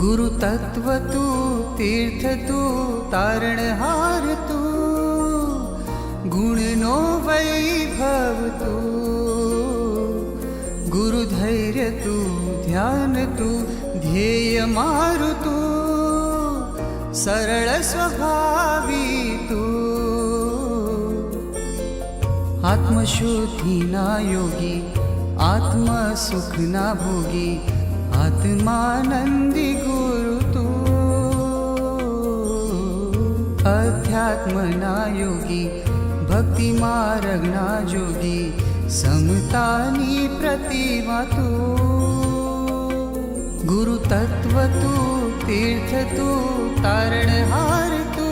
गुरु तत्व तू, तीर्थ तू, तारणहार तू, गुणनो वैभव तू, गुरु धैर्य तू, ध्यान तू, ध्येय मारु तू, सरळ स्वभावी तू, आत्मशुद्धि ना योगी, आत्म सुख ना भोगी, आत्मानंदी गुरु तू, अध्यात्म ना योगी, भक्ति मार्ग ना जोगी, समतानी प्रतिमा तू, गुरु तत्व तू, तीर्थ तू, तारणहार तू,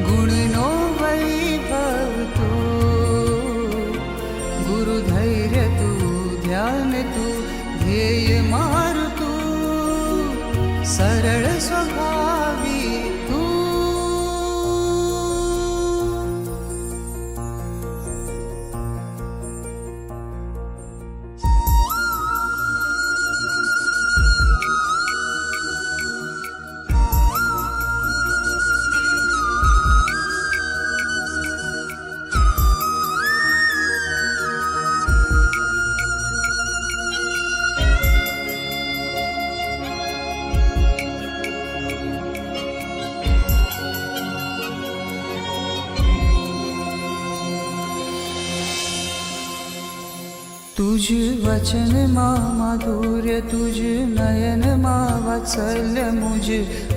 गुणनो वैभव तू, गुरु धैर्य तू, ध्यान तू, ध्येय मारु तू, सरळ स्वभावी तू. तुझ वचन मा माधुर्य, तुझ नयन मा वात्सल्य, मुझ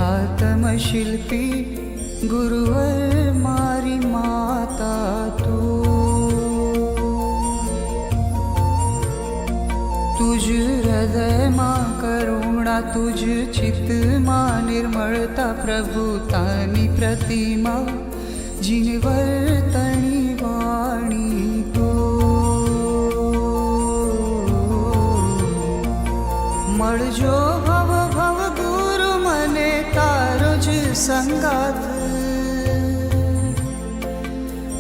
आत्मशिल्पी गुरुवर मारी माता तू, तुझ हृदय मा करुणा, तुझ चित्त मा निर्मलता, प्रभुतानी प्रतिमा जिनवर तणी वाणी तू, મળજો ભવ ભવ ગુરુ મને તારો જ સંગાત,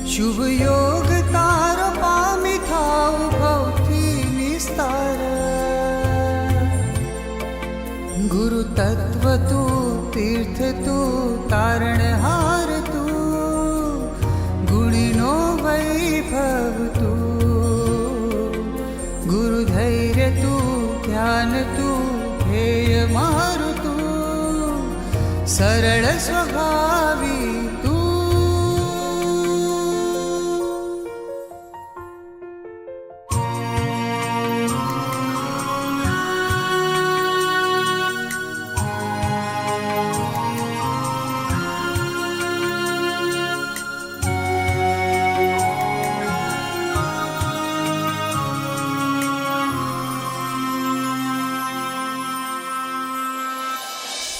શુભ યોગ તારો પામી થાવ ભવથી નિસ્તાર, ગુરુ તત્વ તું, તીર્થ તું, તારણહાર તું, ગુણનો વૈભવ તું, ગુરુ ધૈર્ય તું, ध्यान तू, ध्येय मारु तू, सरळ स्वभावी तू.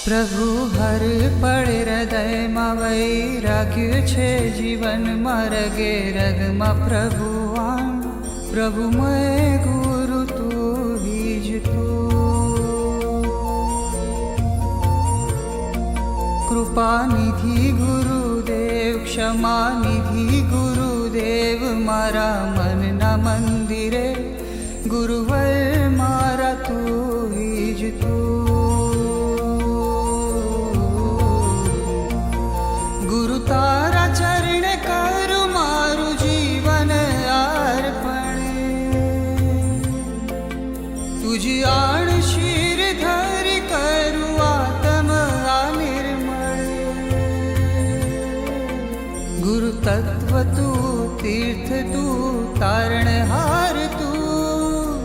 પ્રભુ હર પળે હૃદયમાં વૈરાગ્ય છે, જીવનમાં રગે રગમાં પ્રભુવાન, પ્રભુમય ગુરુ તું હીજ તું, કૃપાનિધિ ગુરુદેવ, ક્ષમાનિધિ ગુરુદેવ, મારા મનના મંદિરે ગુરુવર મારા તું હીજ તું, તારા ચરણ કરું મારું જીવન અર્પણ, તુજ આણ શિર ધરી કરું આત્મ નિર્મળ, ગુરુ તત્વ તું, તીર્થ તું, તારણહાર તું,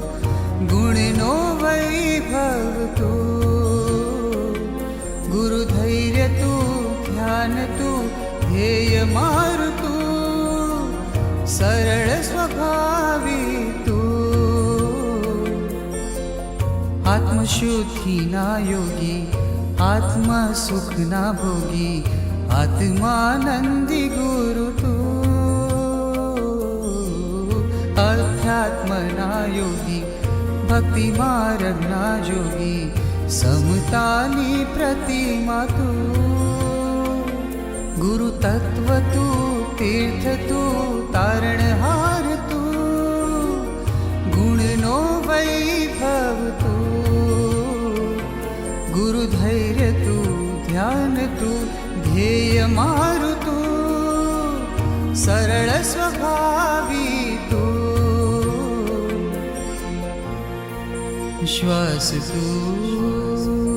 ગુણનો વૈભવ તું, ગુરુ ધૈર્ય તું, ध्यान तू, ध्येय मारु तू, सरळ स्वभावी तू, आत्मशुद्धि ना योगी, आत्म सुख ना भोगी, आत्मानंदी गुरु तू, अध्यात्म ना योगी, भक्ति मार्ग ना जोगी, समतानी प्रतिमा तू, गुरु तत्व तू, तीर्थ तू, तारणहार तू, गुणनो वैभव तू, ધ્યેય મારું તું, સરળ સ્વભાવી તું, શ્વાસ તું.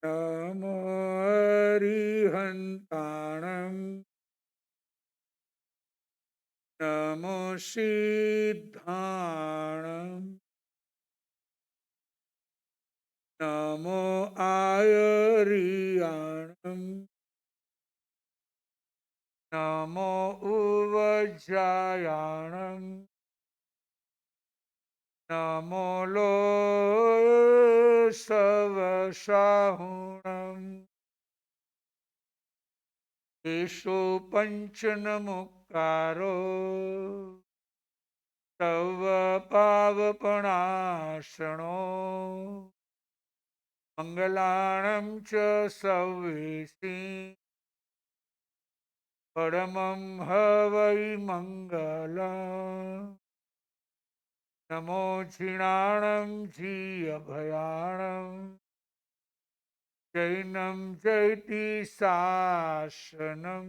નમો હરિહંતાણં નમો સિદ્ધાણં નમો આયરિયાણં નમો ઉવજ્જાયાણં નમો લોસવસાહુણં એષો પંચનમુક્કારો તવ પાવપણાસણો મંગલાણં ચ સવ્વેસી પરમં હવૈ મંગલં નમો જીણાણં જીઅભયાણં જૈનં જૈતિ શાસનમ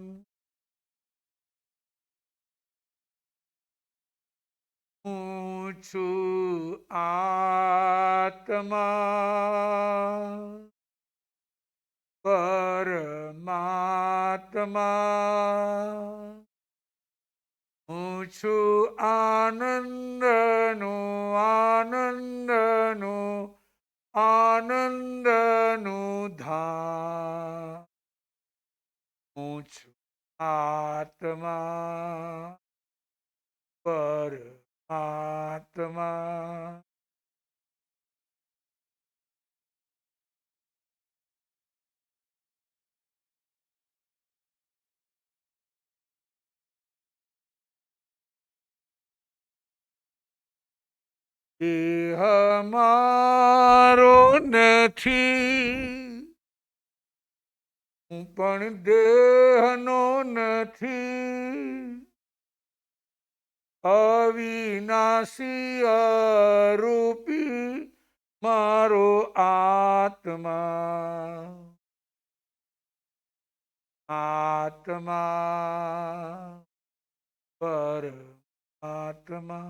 હું છું આત્મા પરમાત્મા હું છું આનંદનું આનંદનું આનંદનું ધામ હું છું આત્મા પરમાત્મા દેહ મારો નથી હું પણ દેહનો નથી અવિનાશી અરૂપી મારો આત્મા આત્મા પરમાત્મા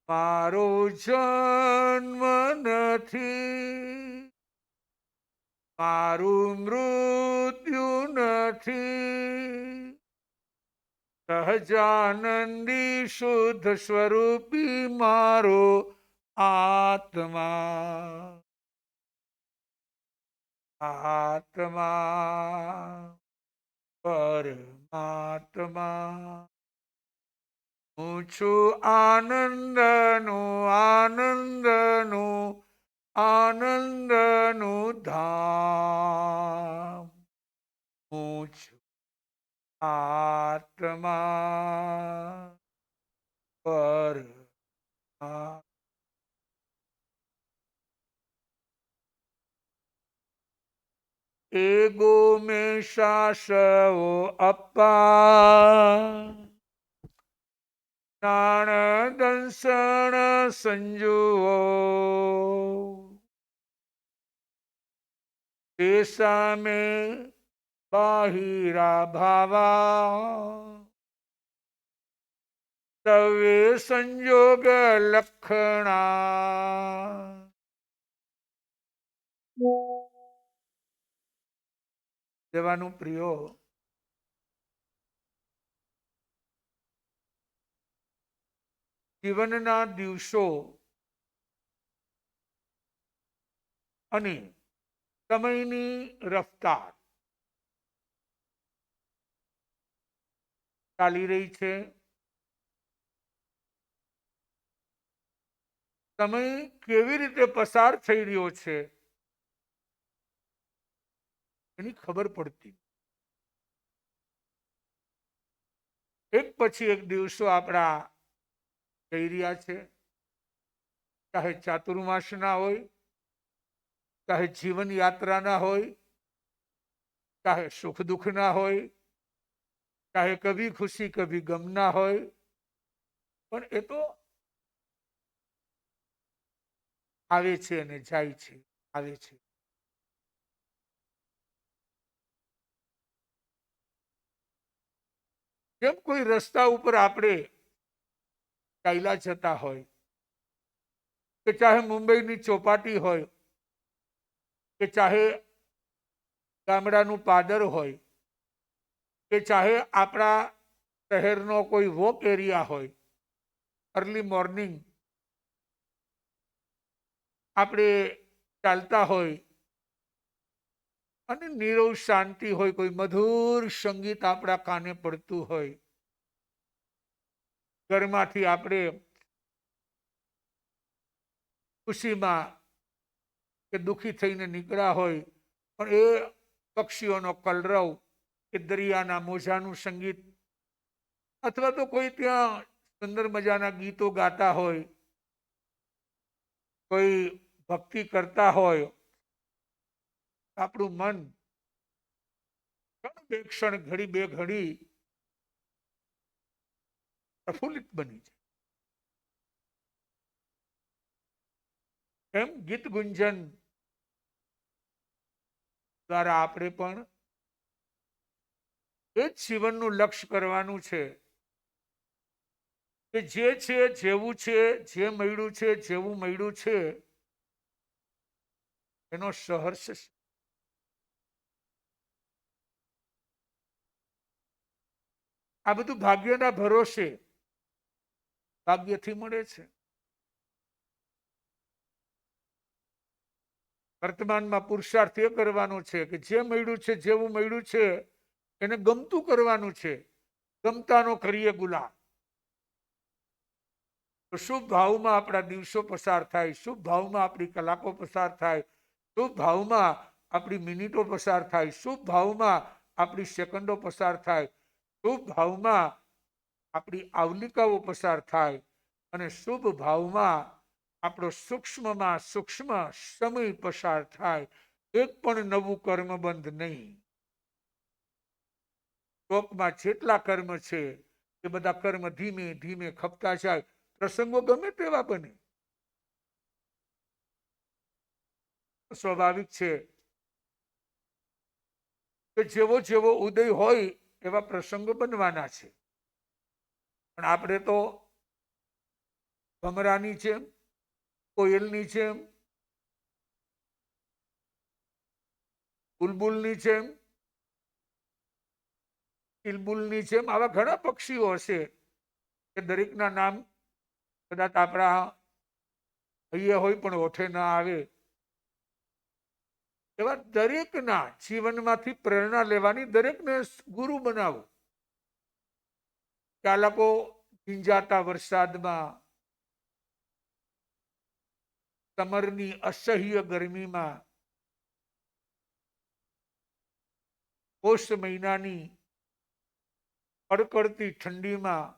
મારો જન્મ નથી મારું મૃત્યુ નથી સહજાનંદી શુદ્ધ સ્વરૂપી મારો આત્મા આત્મા પરમાત્મા હું છું આનંદનું આનંદનું આનંદનું ધામ હું છું આત્મા પરમા એગો મેં શાસવો અપ્પા જ્ઞાન દંસણ સંજુઓ તે સામે બાહિરા ભાવા તવે સંજોગ લખણા. દેવાનું પ્રિયો, જીવનના દિવસો અને સમયની રફતાર ચાલી રહી છે. સમય કેવી રીતે પસાર થઈ રહ્યો છે એની ખબર પડતી. એક પછી એક દિવસો આપણા જઈ રહ્યા છે. ચાહે ચાતુર્માસના હોય, ચાહે જીવન યાત્રાના હોય, ચાહે સુખ દુઃખના હોય, ચાહે કભી ખુશી કભી ગમના હોય, પણ એ તો આવે છે અને જાય છે, આવે છે. જેમ કોઈ રસ્તા ઉપર આપણે ચાલ્યા જતા હોય, કે ચાહે મુંબઈની ચોપાટી હોય, કે ચાહે ગામડાનું પાદર હોય, કે ચાહે આપણા શહેરનો કોઈ વોક એરિયા હોય, અર્લી મોર્નિંગ આપણે ચાલતા હોય અને નીરવ શાંતિ હોય, કોઈ મધુર સંગીત આપણા કાને પડતું હોય, ઘરમાંથી આપણે ખુશીમાં કે દુઃખી થઈને નીકળ્યા હોય, પણ એ પક્ષીઓનો કલરવ કે દરિયાના મોજાનું સંગીત, અથવા તો કોઈ ત્યાં સુંદર મજાના ગીતો ગાતા હોય, કોઈ ભક્તિ કરતા હોય, આપણું મન બે ક્ષણ ઘડી બે ઘડી પ્રફુલ્લિત બની જાય. એમ ગીત ગુંજન દ્વારા આપણે પણ એ જ જીવનનું લક્ષ્ય કરવાનું છે કે જે છે, જેવું છે, જે મળ્યું છે, જેવું મળ્યું છે એનો સહર્ષ. આ બધું ભાગ્યના ભરોસે, ભાગ્યથી મળે છે. વર્તમાનમાં પુરુષાર્થ એ કરવાનો છે કે જે મળ્યું છે, જેવું મળ્યું છે એને ગમતું કરવાનું છે. ગમતાનો કરીએ ગુલામ. તો શુભ ભાવમાં આપણા દિવસો પસાર થાય, શુભ ભાવમાં આપણી કલાકો પસાર થાય, શુભ ભાવમાં આપણી મિનિટો પસાર થાય, શુભ ભાવમાં આપણી સેકન્ડો પસાર થાય, શુભ ભાવમાં આપણી આવલિકાઓ પસાર થાય, અને શુભ ભાવમાં આપણો સૂક્ષ્મમાં સૂક્ષ્મ સમય પસાર થાય. એક પણ નવું કર્મબંધ નહીં. લોકમાં જેટલા કર્મ છે એ બધા કર્મ ધીમે ધીમે ખપતા જાય. પ્રસંગો ગમે તેવા બને, સ્વાભાવિક છે કે જેવો જેવો ઉદય હોય એવા પ્રસંગો બનવાના છે. પણ આપણે તો ભમરાની જેમ, કોયલની જેમ, બુલબુલની જેમ, ચિલબુલની જેમ આવા ઘણા પક્ષીઓ હશે કે દરેકના નામ કદાચ આપણા અહીંયા હોય પણ ઓઠે ના આવે. એવા દરેકના જીવનમાંથી પ્રેરણા લેવાની, દરેકને ગુરુ બનાવો. ચાલકો ભીંજાતા વરસાદમાં, સમરની અસહ્ય ગરમીમાં, પોષ મહિનાની કડકડતી ઠંડીમાં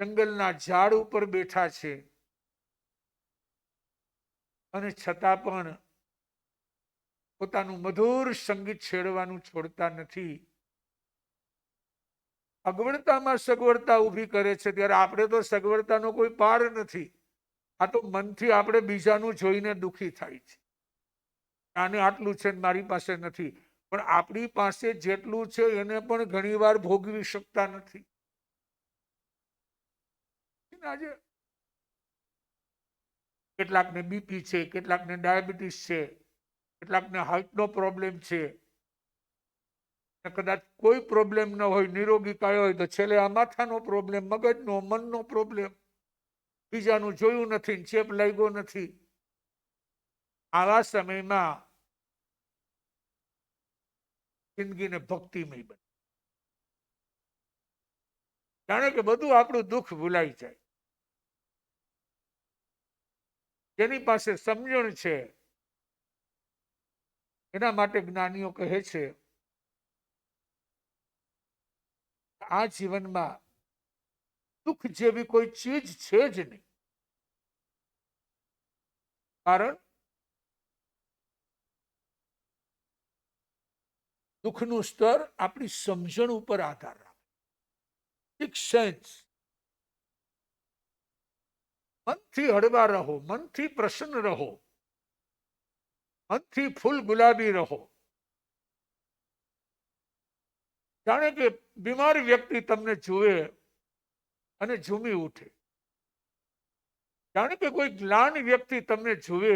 જંગલના ઝાડ ઉપર બેઠા છે, અને છતાં પણ પોતાનું મધુર સંગીત છેડવાનું છોડતા નથી. અગવડતામાં સગવડતા ઊભી કરે છે, ત્યારે આપણે તો સગવડતાનો કોઈ પાર નથી. આ તો મનથી આપણે બીજાનું જોઈને દુઃખી થાય છે. આને આટલું છે મારી પાસે નથી. પણ આપણી પાસે જેટલું છે એને પણ ઘણીવાર ભોગવી શકતા નથી. ને આજે કેટલાકને બીપી છે, કેટલાકને ડાયાબિટીસ છે, કેટલાકને હાર્ટનો પ્રોબ્લેમ છે, કદાચ કોઈ પ્રોબ્લેમ ન હોય, નિરોગી કાય હોય, તો છેલ્લે આ માથાનો પ્રોબ્લેમ, મગજનો, મનનો પ્રોબ્લેમ, બીજાનું જોયું નથી, ચેપ લાગ્યો નથી. આવા સમયમાં જિંદગીને ભક્તિમય બને, જાણે કે બધું આપણું દુઃખ ભૂલાઈ જાય. જેની પાસે સમજણ છે એના માટે જ્ઞાનીઓ કહે છે આ જીવનમાં દુઃખ જેવી કોઈ ચીજ છે જ નહીં. કારણ દુઃખનું સ્તર આપણી સમજણ ઉપર આધાર રાખે. સેન્સ, મનથી હળવા રહો, મનથી પ્રસન્ન રહો, મનથી ફૂલ ગુલાબી રહો. જાણે કે બીમાર વ્યક્તિ તમને જુએ અને ઝૂમી ઉઠે, જાણે કે કોઈ જ્ઞાન વ્યક્તિ તમને જુએ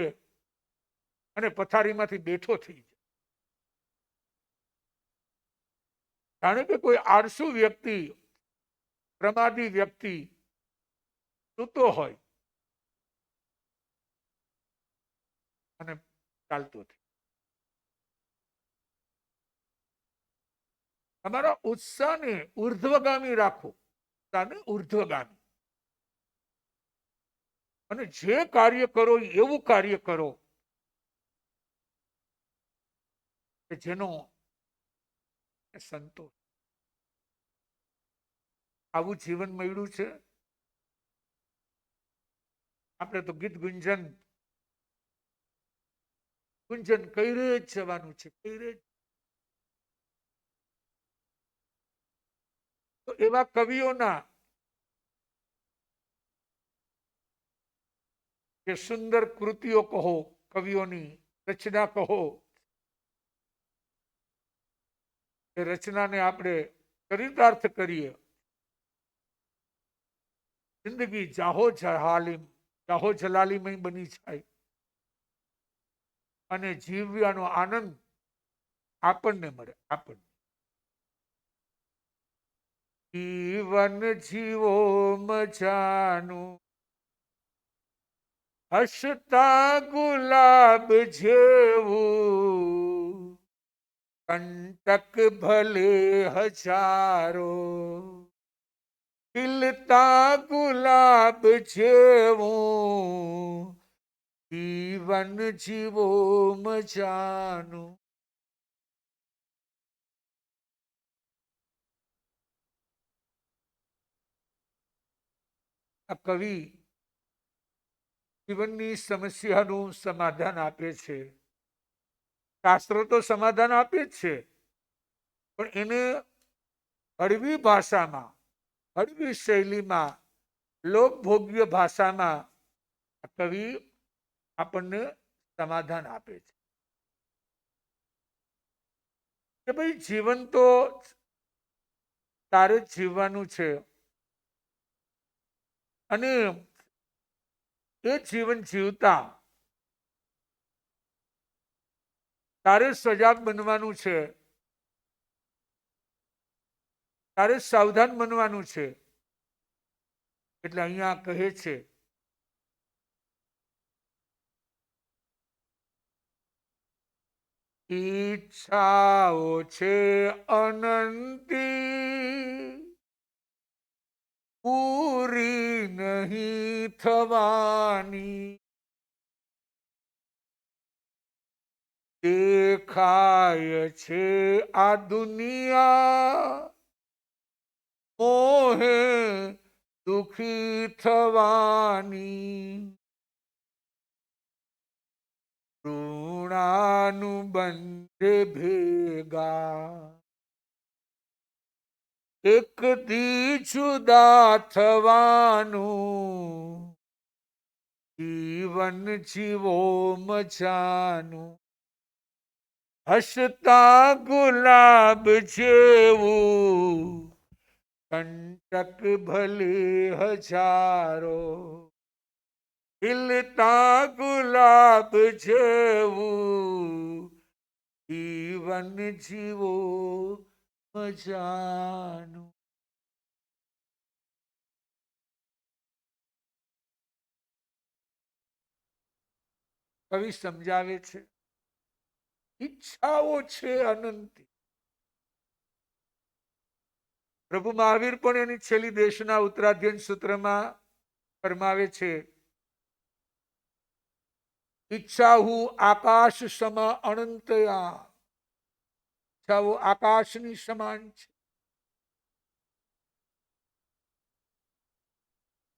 અને પથારીમાંથી બેઠો થઈ જાય, જાણે કે કોઈ આળસુ વ્યક્તિ, પ્રમાદી વ્યક્તિ સૂતો હોય અને ચાલતો થઈ. તમારા ઉત્સાહને ઉર્ધ્વગામી રાખો, ઉર્ધ્વગામી, અને જે કાર્ય કરો એવું કાર્ય કરો કે જેનો સંતોષ. આવું જીવન મળ્યું છે. આપણે તો ગીત ગુંજન કઈ રે જ જવાનું છે, કઈ રે. તો એવા કવિઓના જે સુંદર કૃતિઓ કહો, કવિઓની રચના કહો, એ રચનાને આપણે ચરિતાર્થ કરીએ. જિંદગી જાહો જલાલીમય બની જાય અને જીવ્યાનો આનંદ આપણને મળે. આપણને જીવન જીવો મજાનું, હસતા ગુલાબ જેવું, કંટક ભલે હજારો, ખીલતા ગુલાબ જેવું, જીવન જીવો મજાનું. આ કવિ જીવનની સમસ્યાનું સમાધાન આપે છે. શાસ્ત્રો તો સમાધાન આપે જ છે, પણ એને હળવી ભાષામાં, હળવી શૈલીમાં, લોકભોગ્ય ભાષામાં આ કવિ આપણને સમાધાન આપે છે કે ભાઈ જીવન તો તારે જ જીવવાનું છે, અને એ જીવન જીવતા તારે સજાગ બનવાનું છે, તારે સાવધાન બનવાનું છે. એટલે અહીંયા કહે છે ઈચ્છાઓ છે અનંતી, પૂરી નહીં થવાની, દેખાય છે આ દુનિયા મોહે દુખી થવાની, ઋણાનુબંધે ભેગા એક દી જુદા થવાનું, જીવન જીવો મજાનું, હસતા ગુલાબ જેવું, કંટક ભલે હજારો, ખીલતા ગુલાબ જેવું જીવન જીવો મજાનું. કવિ સમજાવે છે, ઈચ્છાઓ છે અનંત. પ્રભુ મહાવીર પણ એની છેલ્લી દેશના ઉત્તરાધ્યયન સૂત્રમાં ફરમાવે છે, ઈચ્છા હું આકાશ સમા અનંતયા. ઈચ્છાઓ આકાશની સમાન છે.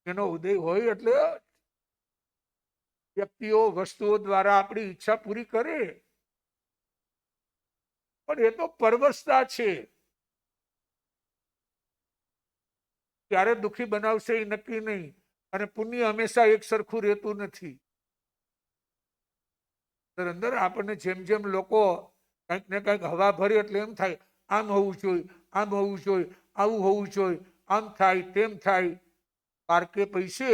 એનો ઉદય હોય એટલે વ્યક્તિઓ વસ્તુઓ દ્વારા આપણી ઈચ્છા પૂરી કરે, પણ એ તો પરવશતા છે. ક્યારે દુઃખી બનાવશે એ નક્કી નહીં, અને પુણ્ય હંમેશા એક સરખું રહેતું નથી. અંદર આપણને જેમ જેમ લોકો કંઈક ને કંઈક હવા ભરે એટલે એમ થાય આમ હોવું જોઈએ, આમ હોવું જોઈએ, આવું હોવું જોઈએ, આમ થાય તેમ થાય. પારકે પૈસે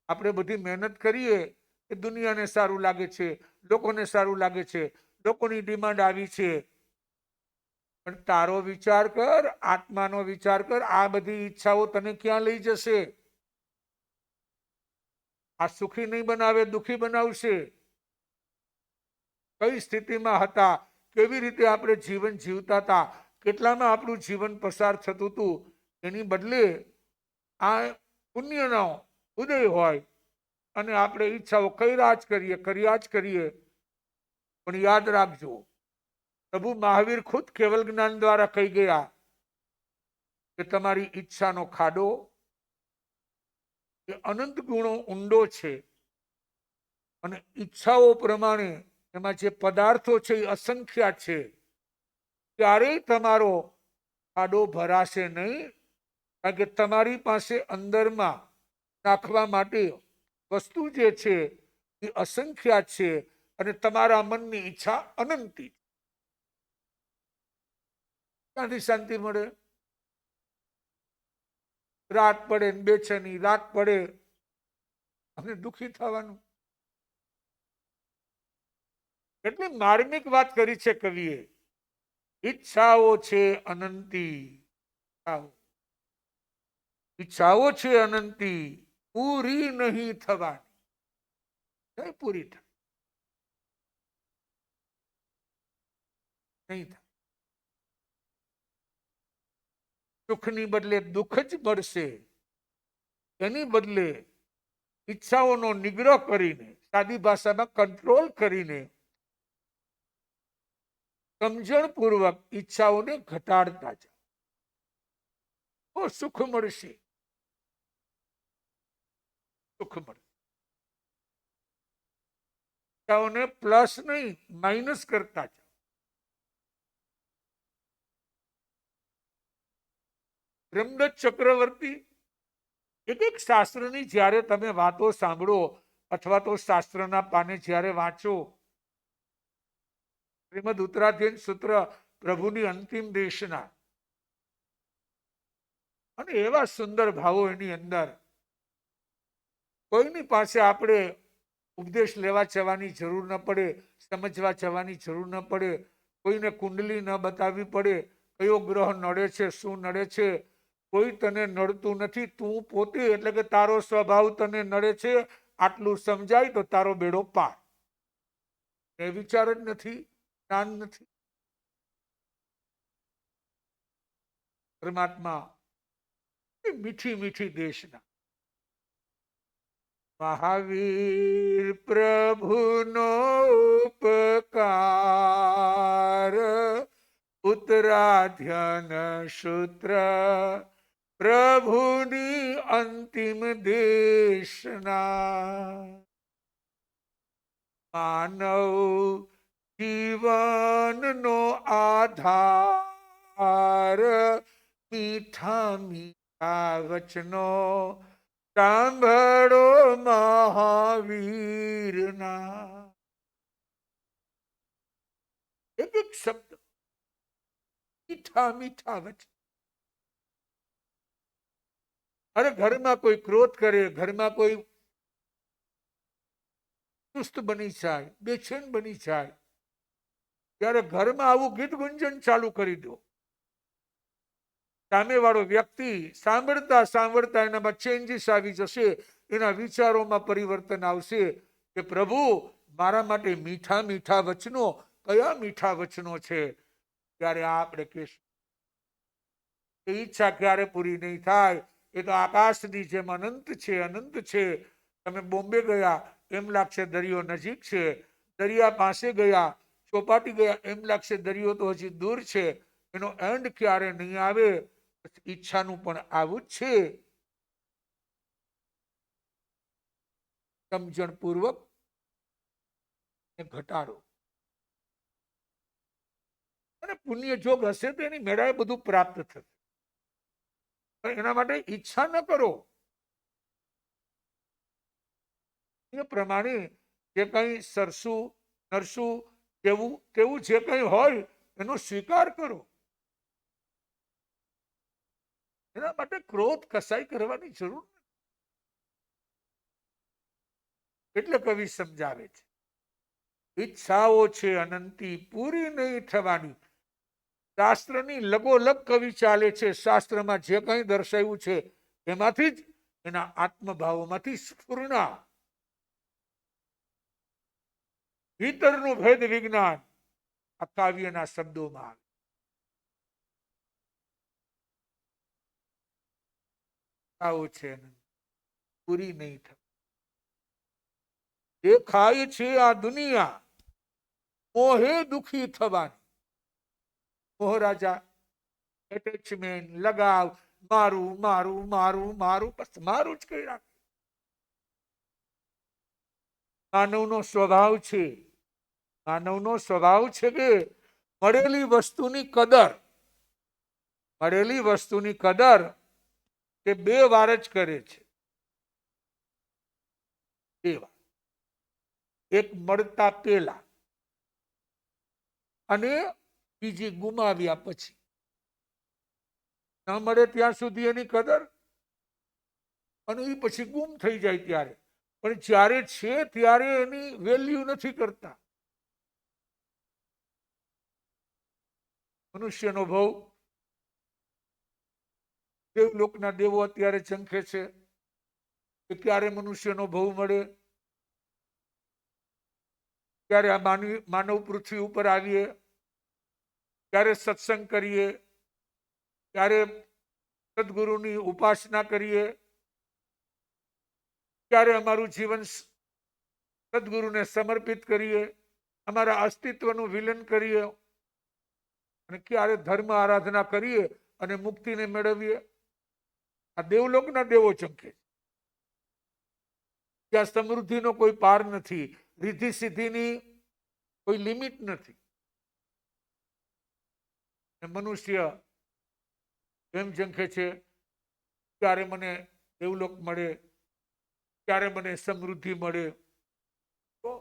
આપણે બધી મહેનત કરીએ એ દુનિયાને સારું લાગે છે, લોકોને સારું લાગે છે, લોકોની ડિમાન્ડ આવી છે. પણ તારો વિચાર કર, આત્માનો વિચાર કર. આ બધી ઈચ્છાઓ તને ક્યાં લઈ જશે? આ સુખી નહીં બનાવે, દુઃખી બનાવશે. કઈ સ્થિતિમાં હતા, કેવી રીતે આપણે જીવન જીવતા હતા, કેટલામાં આપણું જીવન પસાર થતું હતું, એની બદલે આ પુણ્યનો ઉદય હોય અને આપણે ઈચ્છાઓ કર્યા જ કરીએ. પણ યાદ રાખજો, પ્રભુ મહાવીર ખુદ કેવલ જ્ઞાન દ્વારા કહી ગયા કે તમારી ઈચ્છાનો ખાડો એ અનંત ગુણો ઊંડો છે, અને ઈચ્છાઓ પ્રમાણે એમાં જે પદાર્થો છે એ અસંખ્ય છે. ક્યારેય તમારો ખાડો ભરાશે નહીં, કારણ કે તમારી પાસે અંદરમાં નાખવા માટે વસ્તુ જે છે એ અસંખ્ય છે, અને તમારા મનની ઈચ્છા અનંતી. ક્યાંથી શાંતિ મળે? રાત પડે ને બેચેની, રાત પડે અને દુઃખી થવાનું. એટલી માર્મિક વાત કરી છે કવિએ. ઈચ્છાઓ છે અનંતી, ઈચ્છાઓ છે અનંતી, પૂરી નહીં થવાની. નહીં પૂરી થાય, નહીં થાય. સુખની બદલે દુઃખ જ મળશે. એની બદલે ઈચ્છાઓનો નિગ્રહ કરીને, સાદી ભાષામાં કંટ્રોલ કરીને, સમજણપૂર્વક ઈચ્છાઓને ઘટાડતા જાઓ, તો સુખ મળશે. સુખ મળશે. ઈચ્છાઓને પ્લસ નહીં માઇનસ કરતા જાઓ. બ્રહ્મદત્ત ચક્રવર્તી, એક શાસ્ત્રની જ્યારે તમે વાતો સાંભળો અથવા તો શાસ્ત્રના પાને જ્યારે વાંચો, શ્રીમદ ઉત્તરાધ્યયન સૂત્ર, પ્રભુની અંતિમ દેશના, અને એવા સુંદર ભાવો એની અંદર. કોઈની પાસે આપણે ઉપદેશ લેવા જવાની જરૂર ન પડે, સમજવા જવાની જરૂર ન પડે, કોઈને કુંડલી ન બતાવવી પડે, કયો ગ્રહ નડે છે, શું નડે છે. કોઈ તને નડતું નથી, તું પોતે, એટલે કે તારો સ્વભાવ તને નડે છે, આટલું સમજાય તો તારો બેડો પાર. એ વિચાર જ નથી, જ્ઞાન નથી. પરમાત્મા મીઠી મીઠી દેશના મહાવીર પ્રભુનો ઉપકાર, ઉત્તરાધ્યન સૂત્ર, પ્રભુની અંતિમ દેશના. માનવ જીવનનો આધાર, મીઠા મીઠા વચનો સાંભળો મહાવીરના. એક એક શબ્દ, મીઠા મીઠા વચન. અરે ઘરમાં કોઈ ક્રોધ કરે, ઘરમાં કોઈ સુસ્ત બની જાય, બેચેન બની જાય, ત્યારે ઘરમાં આવું ગીત ગુંજન ચાલુ કરી દો. સામેવાળો વ્યક્તિ સાંભળતા સાંભળતા એનામાં ચેન્જીસ આવી જશે, એના વિચારોમાં પરિવર્તન આવશે કે પ્રભુ મારા માટે મીઠા મીઠા વચનો, કયા મીઠા વચનો છે? ત્યારે આપણે કહેશું એ ઈચ્છા ક્યારે પૂરી નહીં થાય, એ તો આકાશની જેમ અનંત છે, અનંત છે. તમે બોમ્બે ગયા એમ લાગશે દરિયો નજીક છે, દરિયા પાસે ગયા, ચોપાટી ગયા એમ લાગશે દરિયો તો હજી દૂર છે. એનો એન્ડ ક્યારે નહીં આવે. ઈચ્છાનું પણ આવું જ છે. સમજણ પૂર્વક ઘટાડો, અને પુણ્ય જોગ હશે તો એની મેળાએ બધું પ્રાપ્ત થશે. પણ એના માટે ઈચ્છા ન કરો. એ પ્રમાણે જે કઈ સરસું નરસું કેવું તેવું જે કઈ હોય એનો સ્વીકાર કરો. એના માટે ક્રોધ કસાઈ કરવાની જરૂર નથી. એટલે કવિ સમજાવે છે ઈચ્છાઓ છે અનંતી, પૂરી નહીં થવાની. શાસ્ત્રની લગોલગ કવિ ચાલે છે. શાસ્ત્રમાં જે કંઈ દર્શાવ્યું છે એમાંથી જ, એના આત્મભાવોમાંથી સ્ફુરણા, ભીતરનું ભેદ વિજ્ઞાન આ કાવ્યના શબ્દોમાં આવે. આવો છે પૂરી નહીં થતી. દેખાય છે આ દુનિયા, મોહે દુખી થવાની. મોહ રાજા, એટેચમેન્ટ, લગાવ, મારું મારું મારું મારું, બસ મારું જ કહી રાખે. માનવનો સ્વભાવ છે, માનવનો સ્વભાવ છે કે મળેલી વસ્તુની કદર, મળેલી વસ્તુની કદર તે બે વાર જ કરે છે. બે વાર. એક મળતા પહેલા અને બીજી ગુમાવ્યા પછી. ન મળે ત્યાં સુધી એની કદર, અને એ પછી ગુમ થઈ જાય ત્યારે. પણ જ્યારે છે ત્યારે એની વેલ્યુ નથી કરતા. મનુષ્યનો ભાવ, દેવલોકના દેવો અત્યારે ઝંખે છે કે ક્યારે મનુષ્યનો ભાવ મળે, ક્યારે આ માનવ પૃથ્વી ઉપર આવીએ, ક્યારે સત્સંગ કરીએ, ક્યારે સદગુરુની ઉપાસના કરીએ, ક્યારે અમારું જીવન સદગુરુને સમર્પિત કરીએ, અમારા અસ્તિત્વનું વિલન કરીએ, અને ક્યારે ધર્મ આરાધના કરીએ અને મુક્તિને મેળવીએ. આ દેવલોકના દેવો ચંકે. ત્યાં સમૃદ્ધિનો કોઈ પાર નથી, રીધિ સિદ્ધિની કોઈ લિમિટ નથી. મનુષ્ય એમ ઝંખે છે ક્યારે મને દેવલોક મળે, ક્યારે મને સમૃદ્ધિ મળે. તો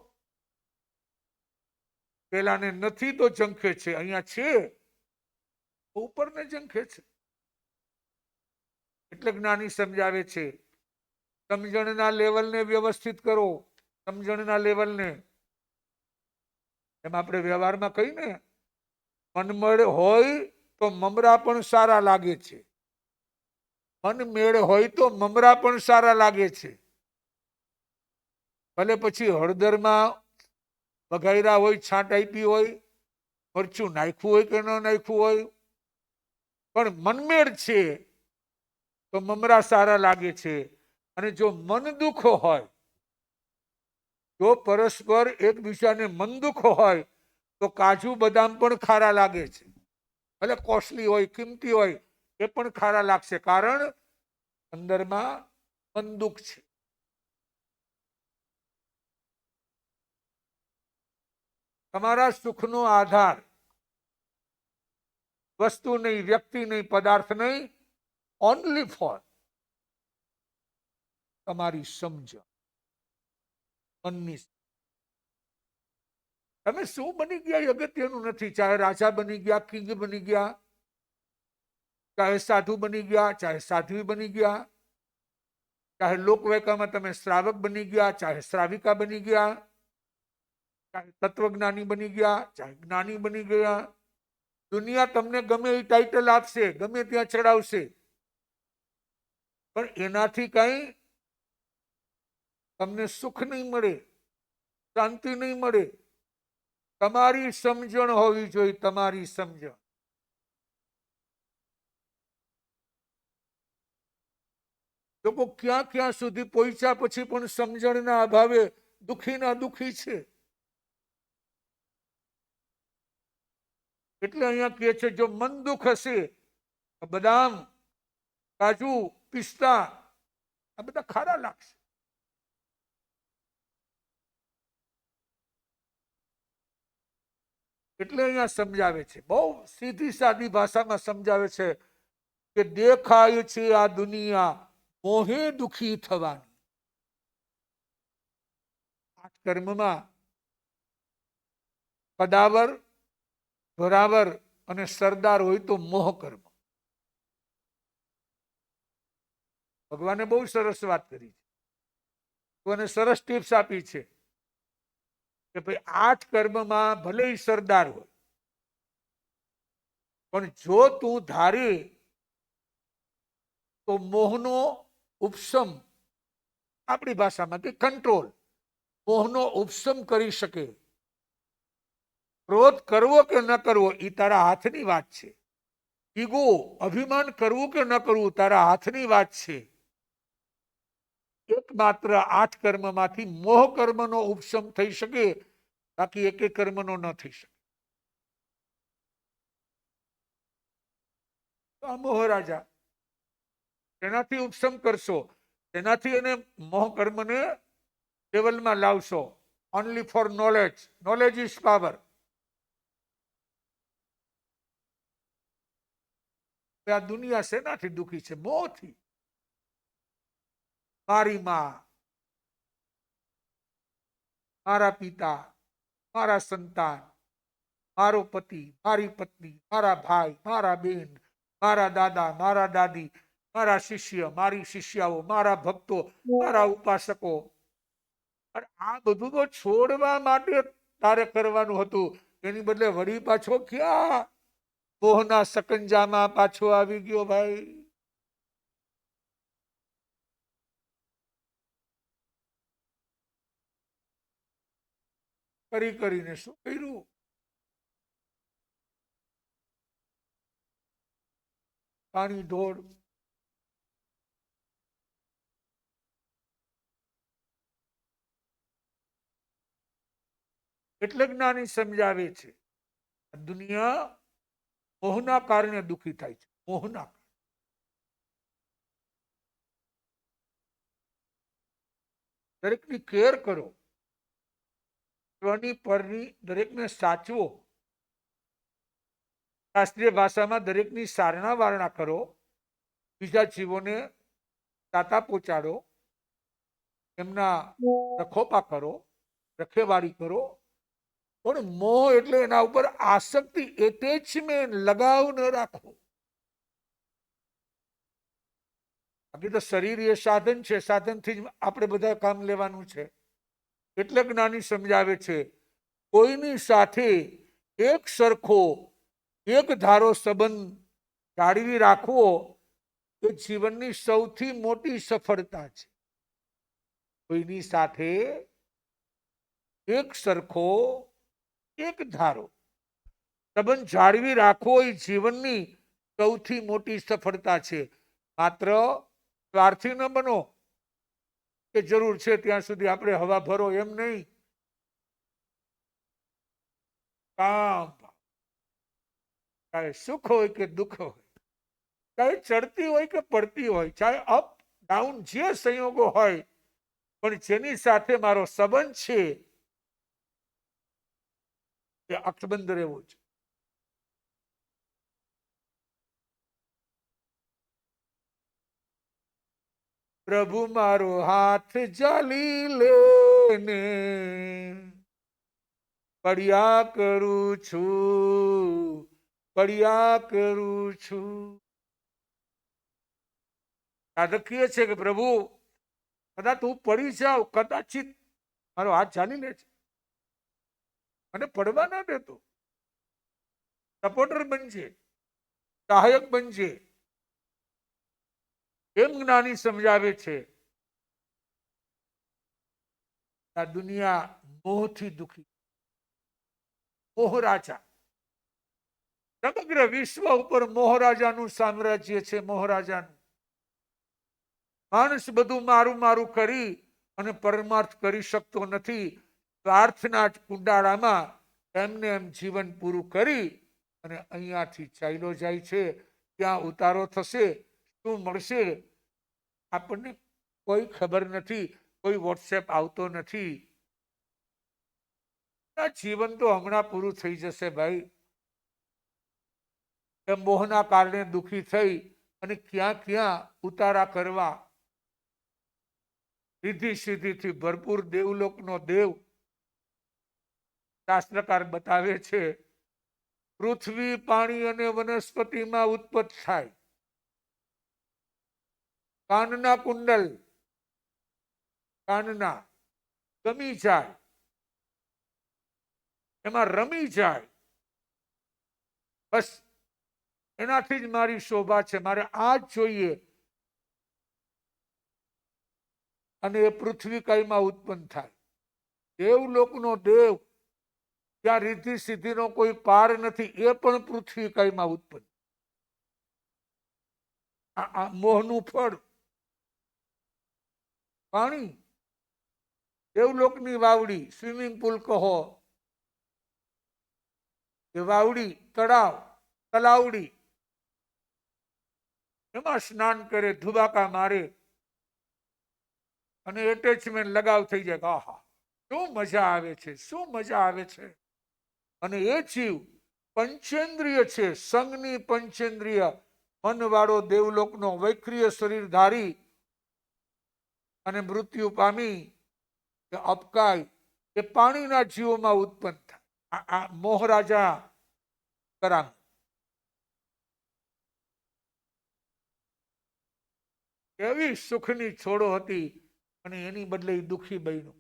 પેલાને નથી તો ઝંખે છે, અહીંયા છે ઉપરને ઝંખે છે. એટલે જ્ઞાની સમજાવે છે સમજણના લેવલને વ્યવસ્થિત કરો, સમજણના લેવલને. એમ આપણે વ્યવહારમાં કહીને મનમેળ હોય તો મમરા પણ સારા લાગે છે, મન મેળ હોય તો મમરા પણ સારા લાગે છે. ભલે પછી હળદરમાં વઘાયરા હોય, છાંટ આપી હોય, મરચું નાખ્યું હોય કે ન નાખ્યું હોય, પણ મનમેળ છે તો મમરા સારા લાગે છે. અને જો મન દુઃખ હોય, જો પરસ્પર એકબીજાને મન દુઃખ હોય તો કાજુ બદામ પણ ખારા લાગે છે. ભલે કોસ્ટલી હોય, કિંમતી હોય, એ પણ ખારા લાગશે, કારણ અંદરમાં મન દુઃખ છે. તમારા સુખનો આધાર વસ્તુ નહીં, વ્યક્તિ નહીં, પદાર્થ નહીં, ઓનલી ફોર તમારી સમજણ, મનની. તમે શું બની ગયા એ અગત્યનું નથી. ચાહે રાજા બની ગયા, કિંગ બની ગયા, ચાહે સાધુ બની ગયા, ચાહે સાધ્વી બની ગયા, ચાહે લોકવાયકામાં તમે શ્રાવક બની ગયા, ચાહે શ્રાવિકા બની ગયા, ચાહે તત્વજ્ઞાની બની ગયા, ચાહે જ્ઞાની બની ગયા, દુનિયા તમને ગમે એ ટાઇટલ આપશે, ગમે ત્યાં ચડાવશે, પણ એનાથી કઈ તમને સુખ નહીં મળે, શાંતિ નહીં મળે. તમારી સમજણ હોવી જોઈએ, તમારી સમજણ. લોકો ક્યાં ક્યાં સુધી પહોંચ્યા પછી પણ સમજણના અભાવે દુઃખીના દુઃખી છે. એટલે અહીંયા કહે છે, જો મન દુઃખ હશે, બદામ, કાજુ, પિસ્તા આ બધા ખારા લાગશે. એટલે અહીંયા સમજાવે છે, બહુ સીધી સાદી ભાષામાં સમજાવે છે કે દેખાય છે આ દુનિયા મોહે દુઃખી થવાની. આઠ કર્મમાં કદાવર, જોરાવર અને સરદાર હોય તો મોહ કર્મ. ભગવાને બહુ સરસ વાત કરી છે અને સરસ ટિપ્સ આપી છે કે ભાઈ આઠ કર્મમાં ભલે સરદાર હોય, પણ જો તું ધારે તો મોહનો ઉપશમ, આપણી ભાષામાં કે કંટ્રોલ, મોહનો ઉપશમ કરી શકે. ક્રોધ કરવો કે ન કરવો એ તારા હાથની વાત છે. ઈગો, અભિમાન કરવું કે ન કરવું તારા હાથની વાત છે. એકમાત્ર આઠ કર્મમાંથી મોહ કર્મનો ઉપશમ થઈ શકે, બાકી એક કર્મનો ન થઈ શકે. આ મોહ રાજા, તેનાથી ઉપશમ કરશો, તેનાથી એને મોહ કર્મને લેવલમાં લાવશો. Only for knowledge, knowledge is power. આ દુનિયા શેનાથી દુઃખી છે? મોહથી. મારી માં, મારા પિતા, મારા સંતાન, મારો પતિ, મારી પત્ની, મારા ભાઈ, મારા બેન, મારા દાદા, મારા દાદી, મારા શિષ્ય, મારી શિષ્યાઓ, મારા ભક્તો, મારા ઉપાસકો. આ બધું તો છોડવા માટે તારે કરવાનું હતું, એની બદલે વળી પાછો ક્યાં મોહના સકંજામાં પાછો આવી ગયો ભાઈ. કરીને શું કર્યું? પાણી ઢોળ. એટલે જ્ઞાની સમજાવે છે, દુનિયા મોહના કારણે દુઃખી થાય છે. મોહના દરેકની કેર કરો, સ્વની પરની દરેકને સાચવો. શાસ્ત્રીય ભાષામાં દરેકની સારણા વારણા કરો, બીજા જીવોને તાતા પહોંચાડો, એમના રખોપા કરો, રખેવાળી કરો. પણ મોહ એટલે એના ઉપર આસક્તિ, એટેચમેન્ટ, લગાવ ન રાખો. બાકી તો શરીર એ સાધન છે, સાધનથી જ આપણે બધા કામ લેવાનું છે. એટલે જ્ઞાની સમજાવે છે, કોઈની સાથે એક સરખો, એક ધારો સંબંધ જાળવી રાખવો એ જીવનની સૌથી મોટી સફળતા છે. કોઈની સાથે એક સરખો, એક ધારો સંબંધ જાળવી રાખવો એ જીવનની સૌથી મોટી સફળતા છે. માત્ર સ્વાર્થી ન બનો કે જરૂર છે ત્યાં સુધી આપણે હવા ભરો, એમ નહીં. કામ, ચાહે સુખ હોય કે દુઃખ હોય, ચાહે ચડતી હોય કે પડતી હોય, ચાહે અપ ડાઉન જે સંયોગો હોય, પણ જેની સાથે મારો સંબંધ છે એ અકબંધ રહેવો છે. પ્રભુ મારો હાથ જાલી લેને પડ્યા કરું છું, પડ્યા કરું છું. સાધક કહે છે કે પ્રભુ કદાચ હું પડી જાઉં, કદાચિત મારો હાથ ચાલી લે છે, અને પડવા ના દેતો, સપોર્ટર બનજે, સહાયક બનજે. એમ જ્ઞાની સમજાવે છે. આ દુનિયા મોહથી દુખી, મોહરાજા, સમગ્ર વિશ્વ ઉપર મોહરાજાનું સામ્રાજ્ય છે. મોહરાજાનું માણસ બધું મારું મારું કરી અને પરમાર્થ કરી શકતો નથી. સ્વાર્થના જ કુંડાળામાં એમને એમ જીવન પૂરું કરી અને અહીંયાથી ચાલ્યો જાય છે. ત્યાં ઉતારો થશે, શું મળશે આપણને કોઈ ખબર નથી, કોઈ વોટ્સએપ આવતો નથી. જીવન તો હમણાં પૂરું થઈ જશે ભાઈ. એ મોહના કારણે દુઃખી થઈ અને ક્યાં ક્યાં ઉતારા કરવા. રિદ્ધિ સિદ્ધિથી ભરપૂર દેવલોકનો દેવ શાસ્ત્રકાર બતાવે છે. પૃથ્વી, પાણી અને વનસ્પતિમાં ઉત્પન્ન થાય. કાનના કુંડલ, કાનના ગમી જાય, એમાં રમી જાય, બસ એનાથી જ મારી શોભા છે, મારે આ જ જોઈએ. અને એ પૃથ્વી કઈમાં ઉત્પન્ન થાય. દેવલોકનો દેવ, ત્યાં રિદ્ધિ સિદ્ધિનો કોઈ પાર નથી, એ પણ પૃથ્વી કઈમાં ઉત્પન્ન. આ મોહનું ફળ પાણી, દેવલોકની વાવડી, સ્વિમિંગ પુલ કહો કે વાવડી, તળાવ, તલાવડી, એમાં સ્નાન કરે, ધુબાકા મારે અને એટેચમેન્ટ લગાવ થઈ જાય. આહા, શું મજા આવે છે, શું મજા આવે છે. અને એ જીવ પંચેન્દ્રિય છે, સંગની પંચેન્દ્રિય, મનવાળો દેવલોકનો વૈક્રિય શરીર ધારી અને મૃત્યુ પામી કે અપકાય એ પાણીના જીવોમાં ઉત્પન્ન થાય. આ મોહરાજા કરામ. એવી સુખની છોડો હતી અને એની બદલે દુઃખી બન્યું.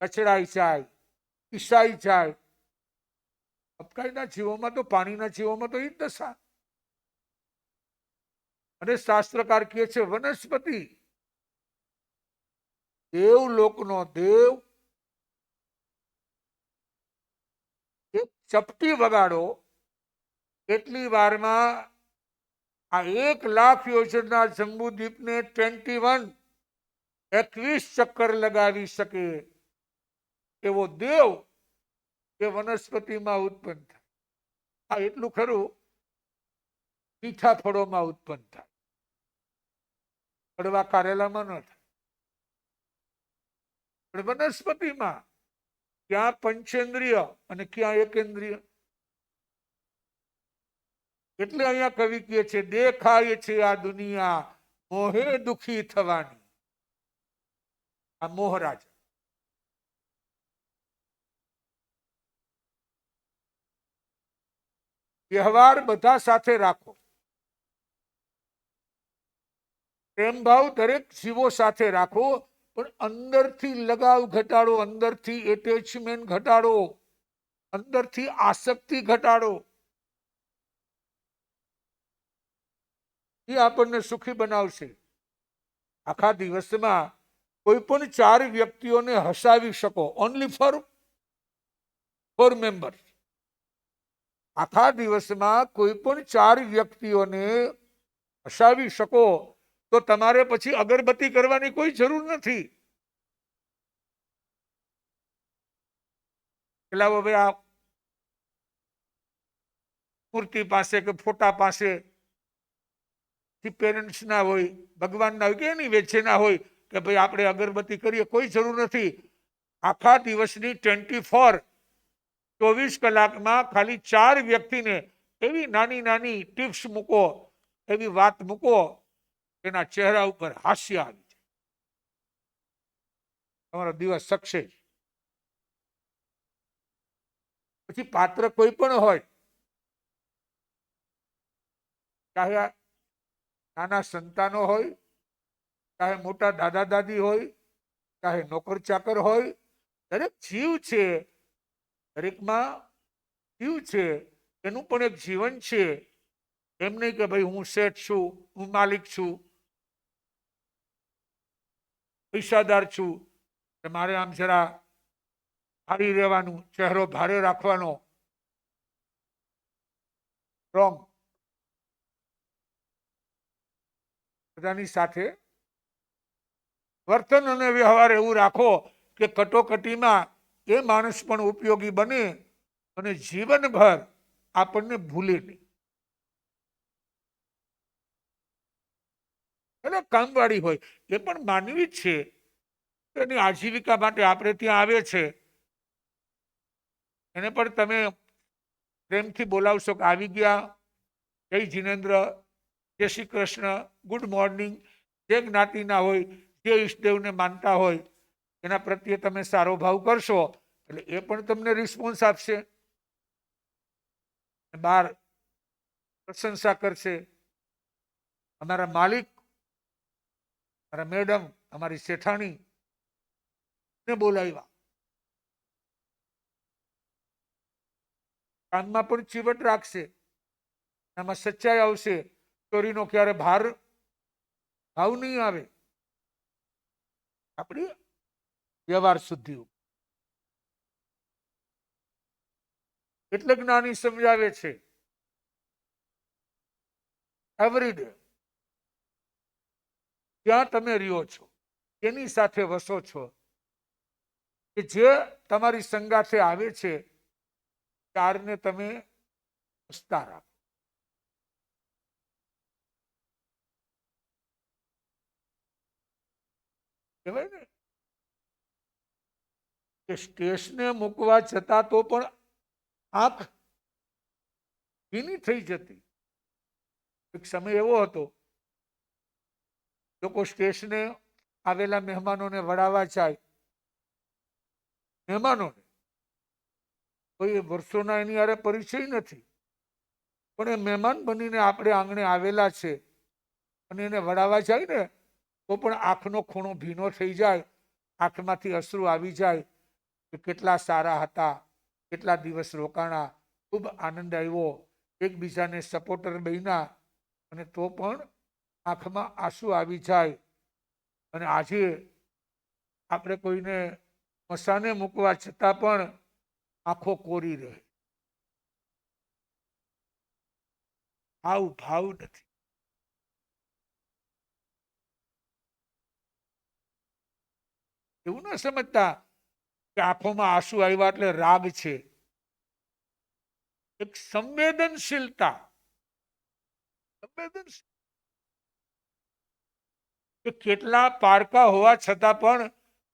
કચડાઈ જાય, ઈસાઈ જાય. અપકાયના જીવોમાં તો, પાણીના જીવોમાં તો એ જ દશા. અને શાસ્ત્રકાર કહે છે વનસ્પતિ, દેવલોકનો દેવ, એક ચપટી વગાડો એટલી વારમાં આ 1,00,000 યોજના જંબુદ્વીપને 21 ચક્કર લગાવી શકે એવો દેવ એ વનસ્પતિમાં ઉત્પન્ન થાય. આ એટલું ખરું, મીઠા ફળોમાં ઉત્પન્ન થાય, કડવા કારેલામાં ન થાય. પણ વનસ્પતિમાં ક્યાં પંચેન્દ્રિય અને ક્યાં એકેન્દ્રિય. એટલે અહીંયા કવિ કહે છે, દેખાય છે આ દુનિયા મોહે દુખી થવાની. આ મોહરાજા. વ્યવહાર બધા સાથે રાખો, પ્રેમ ભાવ દરેક જીવો સાથે રાખો, પણ અંદરથી લગાવ ઘટાડો, અંદરથી એટેચમેન્ટ ઘટાડો, અંદરથી આસક્તિ ઘટાડો. એ આપણને સુખી બનાવશે. આખા દિવસમાં કોઈ પણ 4 વ્યક્તિઓને હસાવી શકો, ઓનલી ફોર મેમ્બર્સ. આખા દિવસમાં કોઈ પણ 4 વ્યક્તિઓને હસાવી શકો તો તમારે પછી અગરબત્તી કરવાની કોઈ જરૂર નથી. એટલે હવે આ મૂર્તિ પાસે કે ફોટા પાસે પેરેન્ટ્સ ના હોય, ભગવાન ના હોય કે એની વેચે ના હોય કે ભાઈ આપણે અગરબત્તી કરીએ, કોઈ જરૂર નથી. આખા દિવસની 24 કલાકમાં ખાલી 4 વ્યક્તિને એવી નાની નાની ટિપ્સ મૂકો, એવી વાત મૂકો, એના ચહેરા ઉપર હાસ્ય આવી જાય, તમારો દિવસ સક્સેસ. પછી પાત્ર કોઈ પણ હોય, ચાહે નાના સંતાનો હોય ચાહે મોટા દાદા દાદી હોય, ચાહે નોકર ચાકર હોય, દરેક જીવ છે, દરેકમાં જીવ છે, એનું પણ એક જીવન છે. એમ નહીં કે ભાઈ હું શેઠ છું, હું માલિક છું, પૈસાદાર છું, મારે આમ જરા ભારી રહેવાનું, ચહેરો ભારે રાખવાનો. રોંગ. બધાની સાથે વર્તન અને વ્યવહાર એવું રાખો કે કટોકટીમાં એ માણસ પણ ઉપયોગી બને અને જીવનભર આપણને ભૂલે નહીં. એટલે કામવાળી હોય એ પણ માનવી જ છે, એની આજીવિકા માટે આપણે ત્યાં આવે છે, એને પણ તમે પ્રેમથી બોલાવશો કે આવી ગયા, જય જીનેન્દ્ર, જય શ્રી કૃષ્ણ, ગુડ મોર્નિંગ. જે જ્ઞાતિના હોય, જે ઈષ્ટદેવને માનતા હોય એના પ્રત્યે તમે સારો ભાવ કરશો એટલે એ પણ તમને રિસ્પોન્સ આપશે, બાર પ્રશંસા કરશે. અમારા માલિક, અમારા મેડમ, અમારી શેઠાણી ને બોલાવ્યા, કામમાં પણ ચીવટ રાખશે, એમાં સચ્ચાઈ આવશે, ચોરીનો ક્યારે ભાવ નહીં આવે. આપણી વ્યવહાર શુદ્ધિ એટલે જ્ઞાની સમજાવે છે એવરીડે ત્યાં તમે રહ્યો છો, એની સાથે વસો છો, કે જે તમારી સંગાથે આવે છે ત્યારને તમે હસતા રાખો. કહેવાય ને કે સ્ટેશને મૂકવા છતાં તો પણ આંખ ભીની થઈ જતી. એક સમય એવો હતો, લોકો સ્ટેશને આવેલા મહેમાનોને વડાવવા જાય, મહેમાનોને કોઈ વર્ષોના એની હારે પરિચય નથી, પણ એ મહેમાન બનીને આપણે આંગણે આવેલા છે અને એને વડાવવા જાય ને તો પણ આંખનો ખૂણો ભીનો થઈ જાય, આંખમાંથી અશ્રુ આવી જાય કે કેટલા સારા હતા, કેટલા દિવસ રોકાણા, ખૂબ આનંદ આવ્યો, એકબીજાને સપોર્ટર બન્યા, અને તો પણ આંખમાં આંસુ આવી જાય. અને આજે આપણે કોઈને મસાને મૂકવા છતાં પણ આંખો કોરી રહે, ભાવ નથી. એવું ના સમજતા કે આંખોમાં આંસુ આવ્યા એટલે રાગ છે. એક સંવેદનશીલતા, કે કેટલા પારકા હોવા છતાં પણ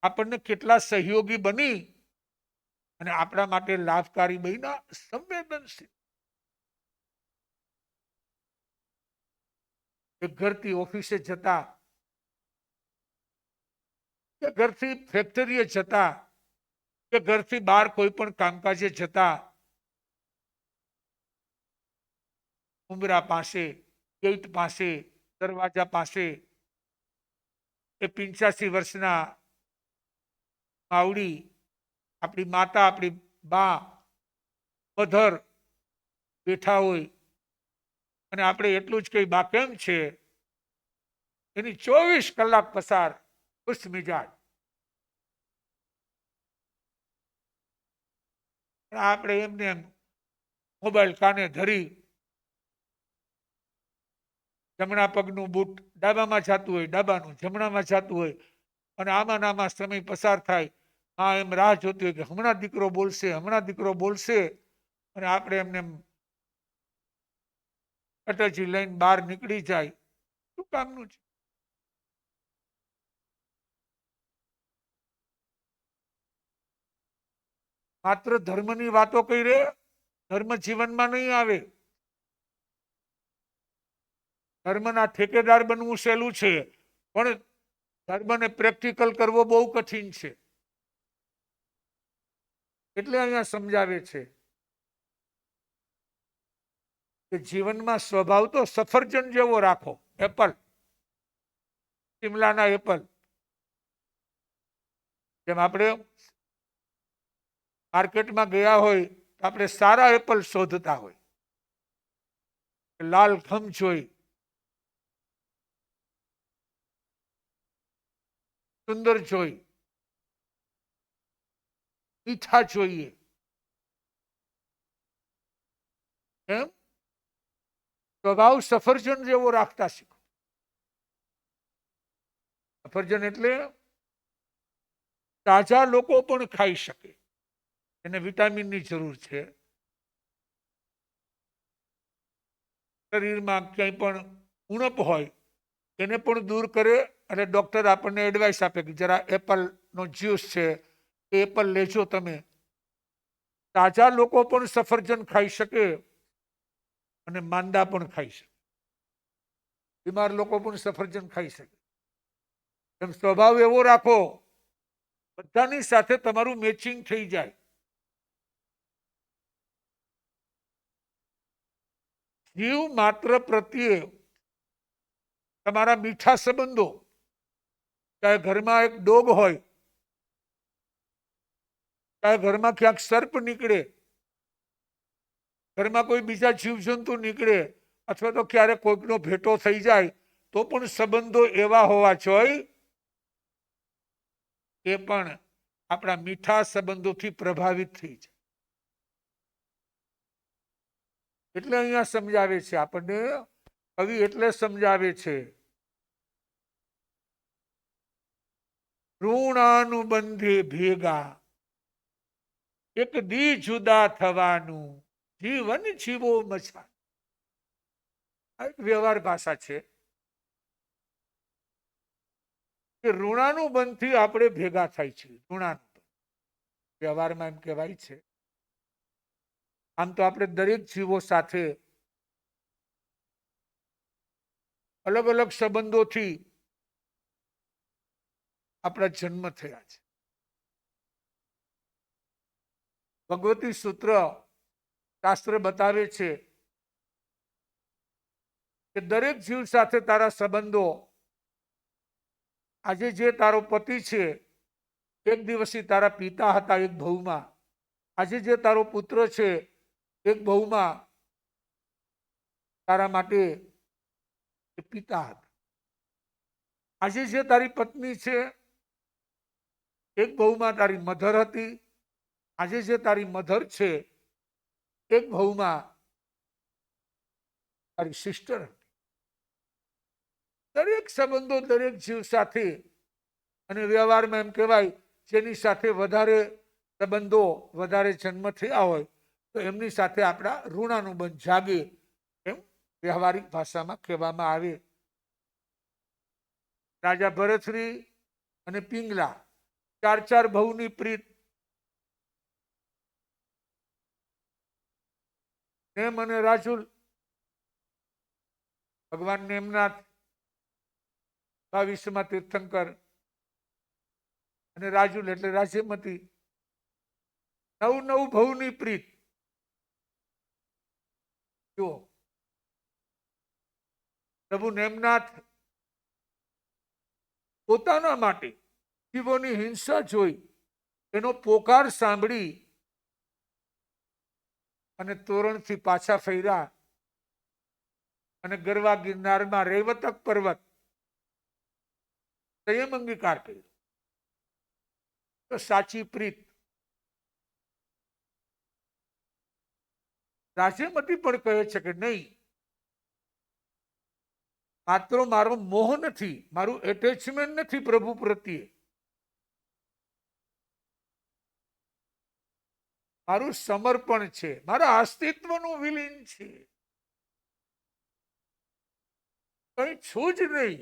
આપણને કેટલા સહયોગી બની અને આપણા માટે લાભકારી બન્યા. સંવેદનશીલ. એક ઘરથી ઓફિસે જતા કે ઘરથી ફેક્ટરીએ જતા કે ઘરથી બહાર કોઈ પણ કામકાજે જતા, ઉમરા પાસે, ગેટ પાસે, દરવાજા પાસે એ 85 વર્ષના માવડી, આપણી માતા, આપણી બા, મધર બેઠા હોય અને આપણે એટલું જ કઈ બા કેમ છે, એની 24 કલાક પસાર ખુશ મિજાજ. આપણે એમને એમ મોબાઈલ કાને ધરી, જમણા પગનું બૂટ ડાબામાં જતું હોય, ડાબાનું જમણામાં જતું હોય, અને આમાં આમાં સમય પસાર થાય. હા, એમ રાહ જોતી હોય કે હમણાં દીકરો બોલશે, હમણાં દીકરો બોલશે, અને આપણે એમને અટજી લઈને બહાર નીકળી જાય. શું કામનું છે? માત્ર ધર્મની વાતો કરી રે, ધર્મ જીવનમાં નહીં આવે. ધર્મના ઠેકેદાર બનવું સહેલું છે, પણ ધર્મને પ્રેક્ટિકલ કરવો બહુ કઠિન છે. એટલે અહીંયા સમજાવે છે કે જીવનમાં સ્વભાવ તો સફરજન જેવો રાખો, એપલ. શિમલાના એપલ, જેમ આપણે માર્કેટમાં ગયા હોય તો આપણે સારા એપલ શોધતા હોય, લાલ ખમ જોઈ, સુંદર જોઈ, મીઠા જોઈએ, એમ સ્વભાવ સફરજન જેવો રાખતા શીખો. સફરજન એટલે તાજા લોકો પણ ખાઈ શકે, એને વિટામિનની જરૂર છે. શરીરમાં ક્યાંય પણ ઉણપ હોય એને પણ દૂર કરે, અને ડોક્ટર આપણને એડવાઇસ આપે કે જરા એપલનો જ્યુસ છે, એપલ લેજો તમે. તાજા લોકો પણ સફરજન ખાઈ શકે અને માંદા પણ ખાઈ શકે, બીમાર લોકો પણ સફરજન ખાઈ શકે. એમ સ્વભાવ એવો રાખો બધાની સાથે તમારું મેચિંગ થઈ જાય. જીવ માત્ર પ્રત્યે તમારા મીઠા સંબંધો, ચાહે ઘરમાં એક ડોગ હોય, ચાહે ઘરમાં ક્યાંક સર્પ નીકળે, ઘરમાં કોઈ બીજા જીવજંતુ નીકળે, અથવા તો ક્યારેક કોઈકનો ભેટો થઈ જાય, તો પણ સંબંધો એવા હોવા જોઈએ એ પણ આપણા મીઠા સંબંધોથી પ્રભાવિત થઈ જાય. એટલે અહીંયા સમજાવે છે આપણને કવિ, એટલે સમજાવે છે ઋણાનુબંધે ભેગા એક દી જુદા થવાનું, જીવન જીવો મછા. આ એક વ્યવહાર ભાષા છે કે ઋણાનુબંધથી આપણે ભેગા થાય છે. ઋણાનુબંધ વ્યવહારમાં એમ કહેવાય છે. આમ તો આપણે દરેક જીવો સાથે અલગ અલગ સંબંધોથી આપણા જન્મ થયા છે. ભગવતી સૂત્ર શાસ્ત્ર બતાવે છે કે દરેક જીવ સાથે તારા સંબંધો, આજે જે તારો પતિ છે એક દિવસથી તારા પિતા હતા એક ભવમાં, આજે જે તારો પુત્ર છે એક ભવમાં તારા માટે પિતા હતા, આજે જે તારી પત્ની છે એક ભવમાં તારી મધર હતી, આજે જે તારી મધર છે એક ભવમાં તારી સિસ્ટર હતી. દરેક સંબંધો દરેક જીવ સાથે, અને વ્યવહારમાં એમ કહેવાય જેની સાથે વધારે સંબંધો, વધારે જન્મ થયા હોય તો એમની સાથે આપણા ઋણાનુબંધ જાગે, એમ વ્યવહારિક ભાષામાં કહેવામાં આવે. રાજા ભરતશ્રી અને પિંગલા, 4 ભવની પ્રીત. નેમ અને રાજુલ, ભગવાન નેમનાથ, 22માં તીર્થંકર, અને રાજુલ એટલે રાજ્યમતી. 9 ભવની પ્રીત. જુઓ, પ્રભુ નેમનાથ પોતાના માટે જીવોની હિંસા જોઈ, એનો પોકાર સાંભળી અને તોરણથી પાછા ફર્યા અને ગરવા ગિરનારમાં રૈવતક પર્વત સંયમ અંગીકાર કર્યો. તો સાચી પ્રીત. રાજ્યમતી પણ કહે છે કે નહીં, માત્ર મારો મોહ નથી, મારું એટેચમેન્ટ નથી પ્રભુ પ્રત્યે, મારું સમર્પણ છે, મારા અસ્તિત્વનું વિલીન છે, કઈ છું જ નહીં.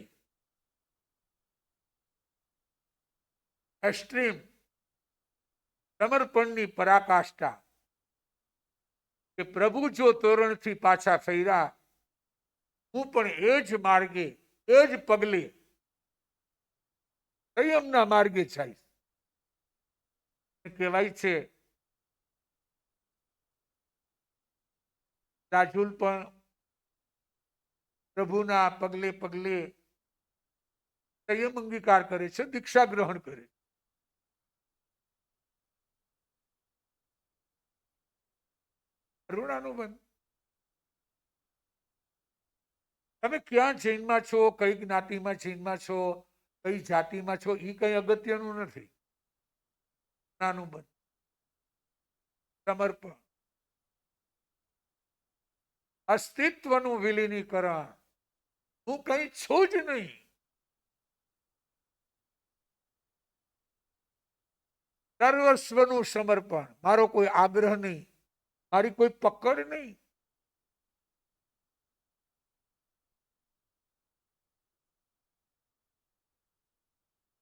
એક્સ્ટ્રીમ સમર્પણની પરાકાષ્ઠા કે પ્રભુ જો તોરણથી પાછા ફર્યા, હું પણ એ જ માર્ગે, એ જ પગલે સંયમના માર્ગે જઈશ. કહેવાય છે રાજુલ પણ પ્રભુના પગલે પગલે સંયમ અંગીકાર કરે છે, દીક્ષા ગ્રહણ કરે છે. ઋણાનુબંધ. તમે ક્યાં જૈનમાં છો, કઈ જ્ઞાતિમાં જૈનમાં છો, કઈ જાતિમાં છો, એ કઈ અગત્યનું નથી. ઋણાનુબંધ, સમર્પણ, અસ્તિત્વનું વિલીનીકરણ. હું કઈ છું જ નહીં. સર્વસ્વનું સમર્પણ. મારો કોઈ આગ્રહ નહીં, મારી કોઈ પકડ નહીં.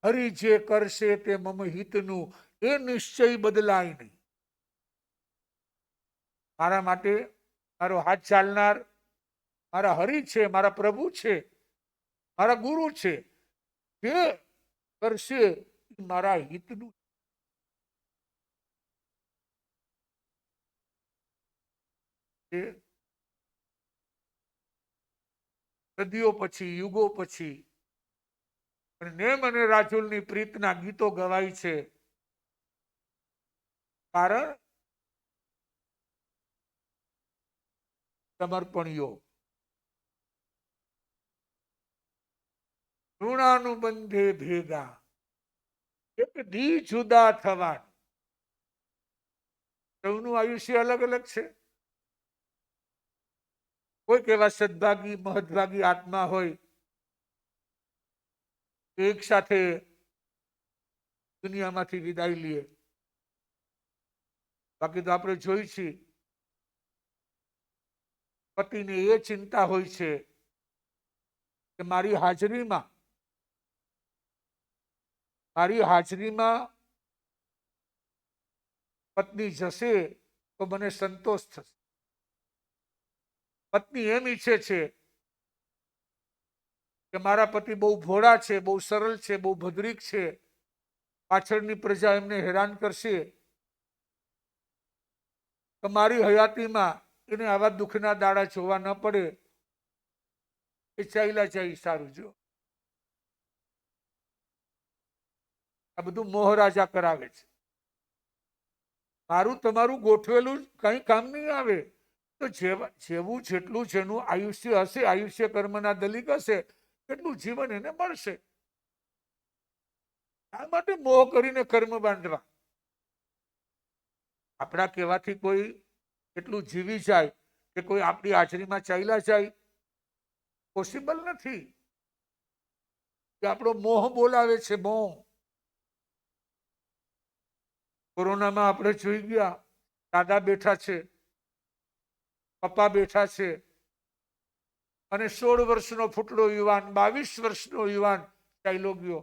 હરિ જે કરશે તે મમ હિતનું, એ નિશ્ચય બદલાય નહીં. મારા માટે મારો હાથ ચાલનાર મારા હરિ છે, મારા પ્રભુ છે, મારા ગુરુ છે. જે કરશે એ મારા હિતનું. સદીઓ પછી, યુગો પછી નેમ અને રાજુલની પ્રીતના ગીતો ગવાય છે. કારણ સમર્પણ યોગ. ઋણાનુબંધે ભેગા, એક દી જુદા થવા. સૌનું આયુષ્ય અલગ અલગ છે. કોઈક એવા સદભાગી મહદભાગી આત્મા હોય, એક સાથે દુનિયામાંથી વિદાય લઈએ. બાકી તો આપણે જોઈ છીએ, પતિને એ ચિંતા હોય છે કે મારી હાજરીમાં પત્ની જશે તો મને સંતોષ થશે. પત્ની એમ ઈચ્છે છે કે મારા પતિ બહુ ભોળા છે, બહુ સરળ છે, બહુ ભદ્રિક છે, પાછળની પ્રજા એમને હેરાન કરશે, તો મારી હયાતીમાં એને આવા દુઃખના દાડા જોવા ન પડે. એ ચાલ્યા જાય સારું. જો આ બધું મોહરાજા કરાવે છે. મારું તમારું ગોઠવેલું કઈ કામ નહીં આવે. તો જેવું જેટલું જેનું આયુષ્ય હશે, આયુષ્ય કર્મના દલિક હશે, એટલું જીવન એને મળશે. આ માટે મોહ કરીને કર્મ બાંધવા. આપણા કહેવાથી કોઈ એટલું જીવી જાય કે કોઈ આપણી હાજરીમાં ચાલ્યા જાય, પોસિબલ નથી. કે આપણો મોહ બોલાવે છે. મોહ. કોરોનામાં આપણે જોઈ ગયા, દાદા બેઠા છે, પપ્પા બેઠા છે, અને 16 વર્ષનો ફૂટડો યુવાન, 22 વર્ષનો યુવાન ચાલ્યો ગયો.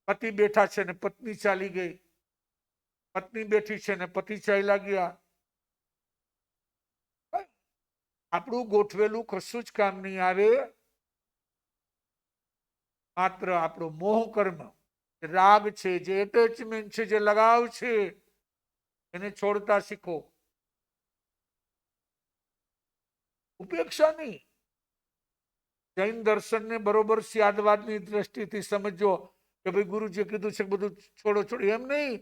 પતિ બેઠા છે ને પત્ની ચાલી ગઈ, પત્ની બેઠી છે ને પતિ ચાલ્યા ગયા. આપણું ગોઠવેલું કશું જ કામ નહીં આવે. માત્ર આપણો મોહ કર્મ, રાગ છે, જે એટેચમેન્ટ છે, જે લગાવ છે, એને છોડતા શીખો. ઉપેક્ષા નહીં. જૈન દર્શનને બરોબર સ્યાદવાદની દ્રષ્ટિથી સમજો કે ભાઈ ગુરુજીએ કીધું છે બધું છોડો. એમ નહીં.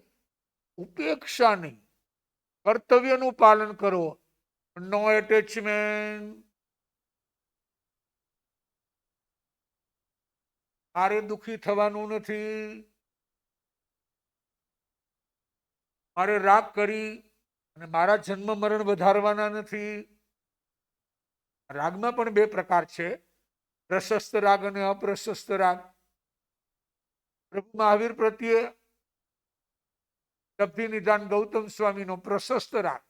ઉપેક્ષા નહીં. કર્તવ્યનું પાલન કરો. નો એટેચમેન્ટ. મારે દુઃખી થવાનું નથી, મારે રાગ કરી અને મારા જન્મ મરણ વધારવાના નથી. રાગમાં પણ બે પ્રકાર છે, પ્રશસ્ત રાગ અને અપ્રશસ્ત રાગ. પ્રભુ મહાવીર પ્રત્યે શબ્દી નિદાન ગૌતમ સ્વામીનો પ્રશસ્ત રાગ,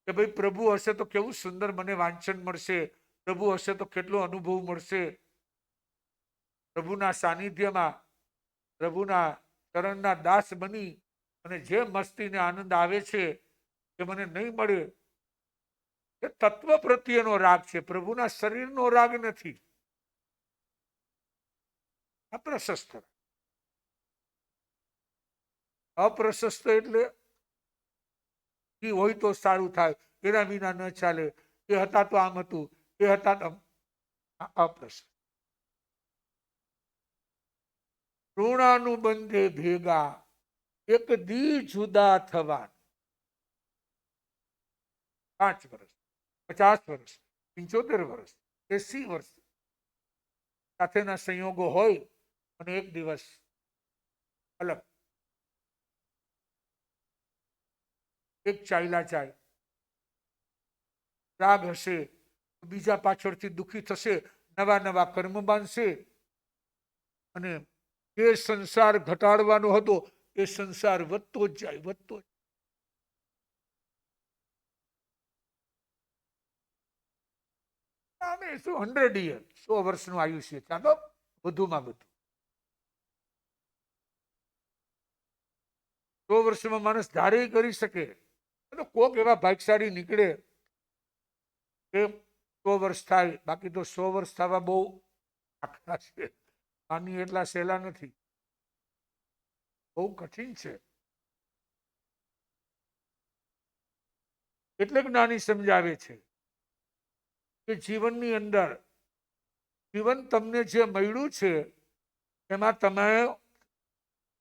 કે ભાઈ પ્રભુ હશે તો કેવું સુંદર મને વાંચન મળશે, પ્રભુ હશે તો કેટલો અનુભવ મળશે. પ્રભુના સાનિધ્યમાં, પ્રભુના ચરણના દાસ બની અને જે મસ્તીને આનંદ આવે છે એ મને નહીં મળે. એ તત્વ પ્રત્યેનો રાગ છે, પ્રભુના શરીરનો રાગ નથી. અપ્રશસ્ત. અપ્રશસ્ત એટલે એ હોય તો સારું થાય, એના વિના ન ચાલે, એ હતા તો આમ હતું, એ હતા તો આ અપ્રસન્ન. ઋણાનુબંધે ભેગા એક દી જુદા થવા. 5 વર્ષ, 50 વર્ષ, 75 વર્ષ, 80 વર્ષ સાથેના સંયોગો હોય અને એક દિવસ અલગ, એક ચાલ્યા જાય. રાગ હશે, બીજા પાછળથી દુઃખી થશે, નવા નવા કર્મ બાંધશે અને જે સંસાર ઘટાડવાનો હતો એ સંસાર વધતો જ જાય, વધતો જ. આમે શું 100 યર, 100 વર્ષનું આયુષ્ય, ચાલો વધુમાં વધુ. 100 વર્ષમાં માણસ ધારે કરી શકે. કોક એવા ભાગશાળી નીકળે કે 100 વર્ષ થાય, બાકી તો 100 વર્ષ થવા બહુ આખા છે. આની એટલા સહેલા નથી, બહુ કઠિન છે. એટલે જ્ઞાની સમજાવે છે કે જીવનની અંદર, જીવન તમને જે મળ્યું છે એમાં તમે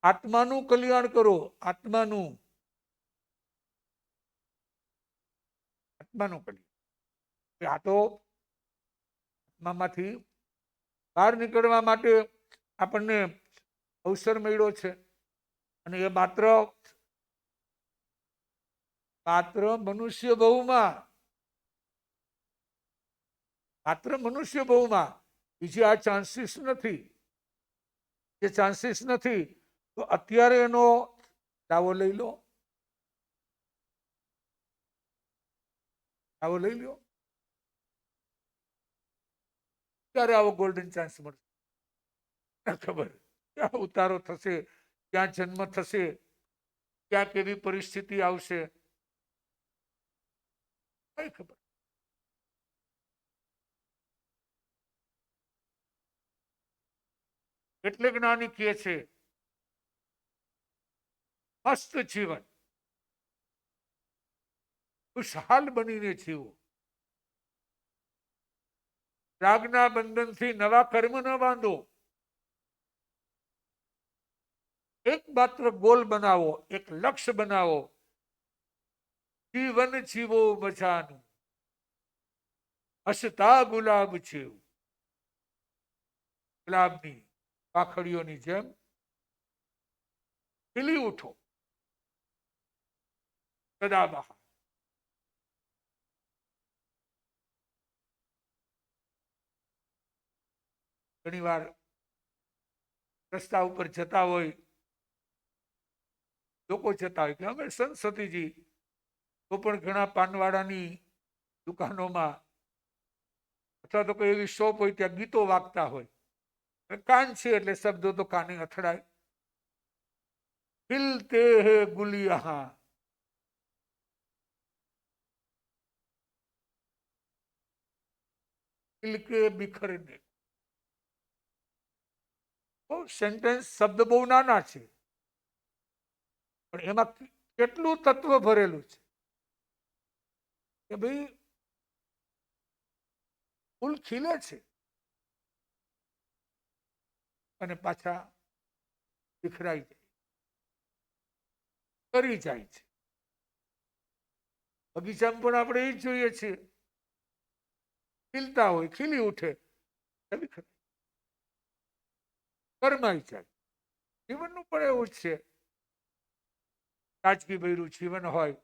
આત્માનું કલ્યાણ કરો. આત્માનું કલ્યાણ. આ તો આત્મામાંથી બહાર નીકળવા માટે આપણને અવસર મળ્યો છે અને એ માત્ર મનુષ્ય બહુમાં બીજી આ ચાન્સીસ નથી. જે ચાન્સીસ નથી તો અત્યારે એનો દાવો લઈ લો, ત્યારે આવો ગોલ્ડન ચાન્સ મળશે. ખબર ક્યાં ઉતારો થશે, ક્યાં જન્મ થશે, ક્યાં કેવી પરિસ્થિતિ આવશે, કઈ ખબર. એટલે જ્ઞાની કહે છે મસ્ત જીવન, ખુશહાલ બનીને જીવો. રાગના બંધનથી નવા કર્મ ન બાંધો. એક માત્ર ગોલ બનાવો, એક લક્ષ્ય બનાવો. જીવન જીવો મજાનું, હસતા ગુલાબ જેવું. ગુલાબની પાખડીઓની જેમ ખીલી ઉઠો સદાબહાર. ઘણી વાર રસ્તા ઉપર જતા હોય, લોકો જતા હોય કે અમે સંત સતીજી, તો પણ ઘણા પાનવાળાની દુકાનોમાં અથવા તો કોઈ એવી શોપ હોય ત્યાં ગીતો વાગતા હોય. કાન છે એટલે શબ્દો તો કાને અથડાય. ખિલતે હે ગુલ યહાં, ખિલકે બિખરને. સેન્ટેન્સ, શબ્દ બહુ નાના છે પણ એમાં કેટલું તત્વ ભરેલું છે કે ભાઈ ફૂલ ખીલે છે અને પાછા વિખરાઈ જાય, કરી જાય છે. બગીચામાં પણ આપણે એ જ જોઈએ છીએ, ખીલતા હોય, ખીલી ઉઠે, કરમાઈ જાય. જીવનનું પણ એવું જ છે. તાજગી ભર્યું જીવન હોય,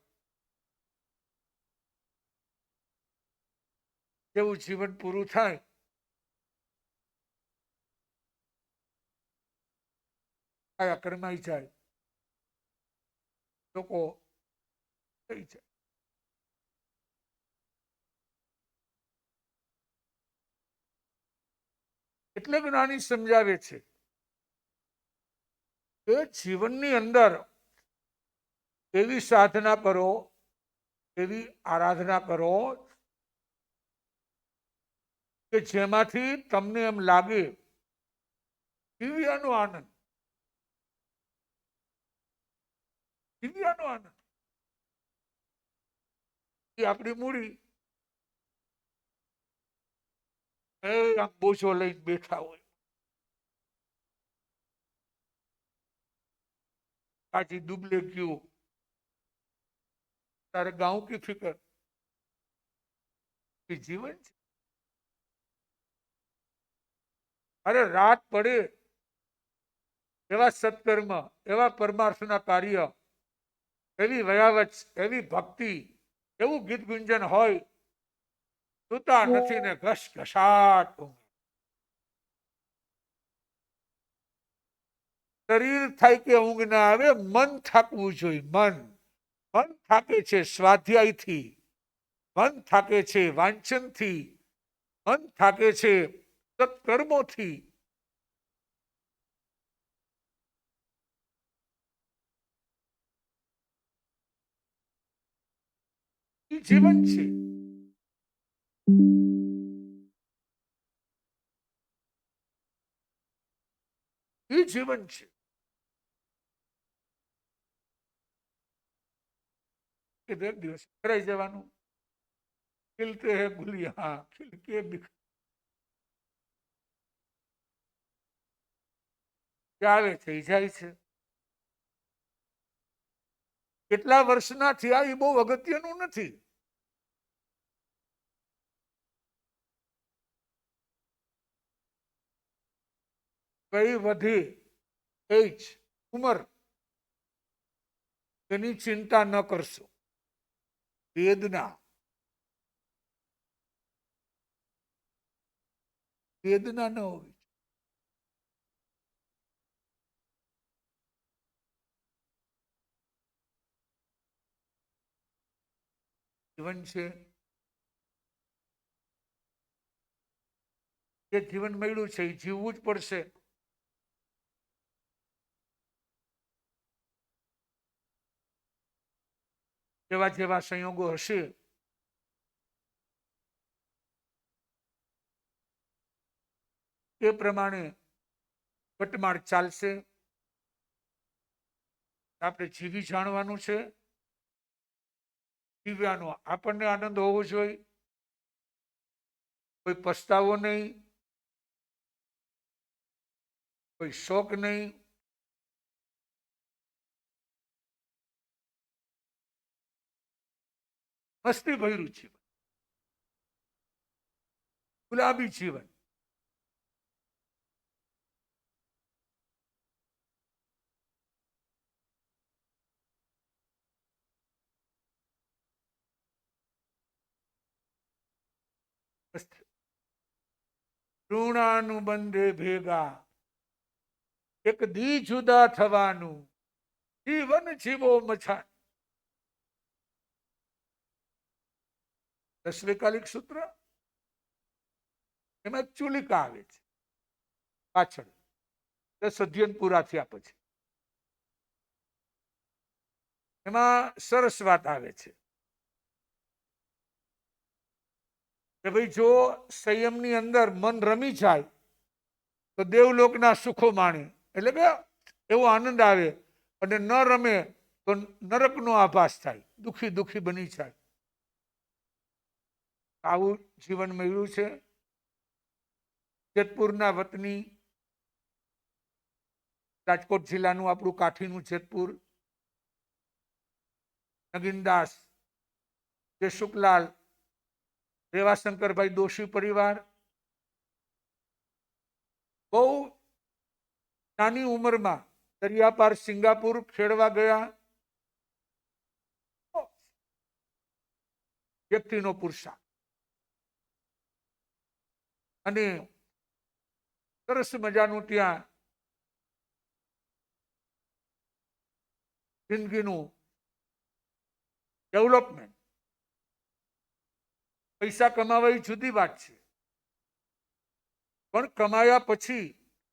જેવું જીવન પૂરું થાય આયા કરમાઈ જાય, લોકો થઈ જાય. એટલે જ્ઞાની સમજાવે છે કે જીવનની અંદર એવી સાધના કરો, એવી આરાધના કરો કે જેમાંથી તમને એમ લાગે દિવ્યાનો આનંદ, દિવ્યાનો આનંદ. એ આપણી મૂડી. આમ બોજો લઈને બેઠા હોય, કાજી દુબલે ક્યું, તારે ગાँव की फिक्र, એ જીવન છે. અરે રાત પડે એવા સત્કર્મ, એવા પરમાર્થના કાર્ય, એવી વયાવચ, એવી ભક્તિ, એવું ગીત ગુંજન હોય, સુતા નથી ને ઘસ ઘસાટ ઊંઘ. શરીર થાય કે ઊંઘ ના આવે, મન થાકવું જોઈએ. મન થાકે છે સ્વાધ્યાયથી, મન થાકે છે વાંચનથી, મન થાકે છે સત્કર્મોથી. એ જીવન છે. એ જીવન છે. કે એક દિવસ કરાઈ જવાનું. ખિલતે હે ગુલિયા ખિલકે આવે થઈ જાય છે. કેટલા વર્ષના થયા એ બહુ અગત્યનું નથી. કઈ વધી એજ ઉંમર, એની ચિંતા ન કરશો. વેદના ન હોવી. જીવન છે, જે જીવન મળ્યું છે એ જીવવું જ પડશે. જેવા જેવા સંયોગો હશે એ પ્રમાણે વટમાળ ચાલશે. આપણે જીવી જાણવાનું છે. જીવ્યાનો આપણને આનંદ હોવો જોઈએ, કોઈ પસ્તાવો નહીં, કોઈ શોક નહીં. મસ્તી ભર્યું જીવન, ગુલાબી જીવન. ઋણાનુબંધે ભેગા એક દી જુદા થવાનું, જીવન જીવો મછા. દસવેકાલિક સૂત્ર, એમાં ચુલિકા આવે છે પાછળ 10 અધ્યયન પૂરા થયા પછી. એમાં સરસ વાત આવે છે કે ભાઈ જો સંયમની અંદર મન રમી જાય તો દેવલોકના સુખો માણે, એટલે કે એવો આનંદ આવે. અને ન રમે તો નરકનો આભાસ થાય, દુખી દુખી બની જાય. આવું જીવન મળ્યું છે. જેતપુરના વતની, રાજકોટ જિલ્લાનું આપણું કાઠીનું જેતપુર, નગીનદાસ, જયસુખલાલ, રેવાશંકરભાઈ દોશી પરિવાર બહુ નાની ઉંમરમાં દરિયાપાર સિંગાપુર ખેડવા ગયા. વ્યક્તિનો પુરુષાર્થ અને સરસ મજાનું ત્યાં જિંદગીનું ડેવલપમેન્ટ. પૈસા કમાવા એ જુદી વાત છે, પણ કમાયા પછી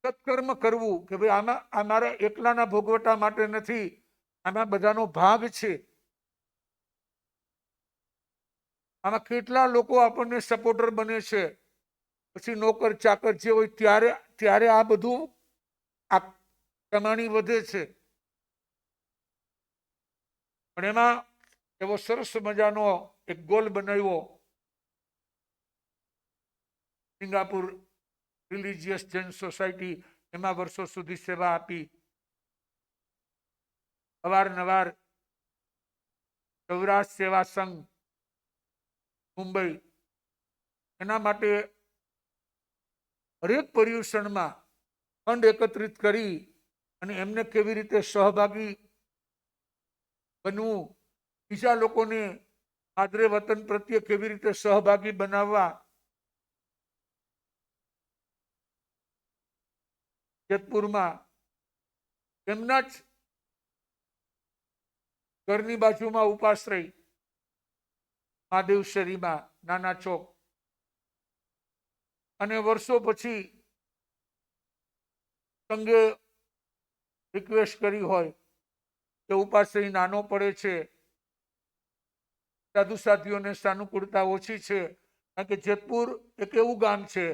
સત્કર્મ કરવું કે ભાઈ આમાં આ મારા એકલાના ભોગવટા માટે નથી, આમાં બધાનો ભાગ છે. આમાં કેટલા લોકો આપણને સપોર્ટર બને છે, પછી નોકર ચાકર જે હોય ત્યારે આ બધું આ કમાણી વધે છે. પણ એમાં એવો સરસ મજાનો એક ગોલ બનાવ્યો. સિંગાપુર રિલિજિયસ જૈન સોસાયટી એમાં વર્ષો સુધી સેવા આપી. અવારનવાર સૌરાષ્ટ્ર સેવા સંઘ મુંબઈ એના માટે હરેક પર્યુષણમાં ફંડ એકત્રિત કરી અને એમને કેવી રીતે સહભાગી બનવું, બીજા લોકોને આદરે વતન પ્રત્યે કેવી રીતે સહભાગી બનાવવા. જેતપુરમાં એમના જ ઘરની બાજુમાં ઉપાશ્રય મહાદેવશરીમાં નાના ચોક, અને વર્ષો પછી સંઘે રિક્વેસ્ટ કરી હોય કે ઉપાશ્રય નાનો પડે છે, સાધુ સાધ્વીઓને સાનુકૂળતા ઓછી છે. કારણ કે જેતપુર એક એવું ગામ છે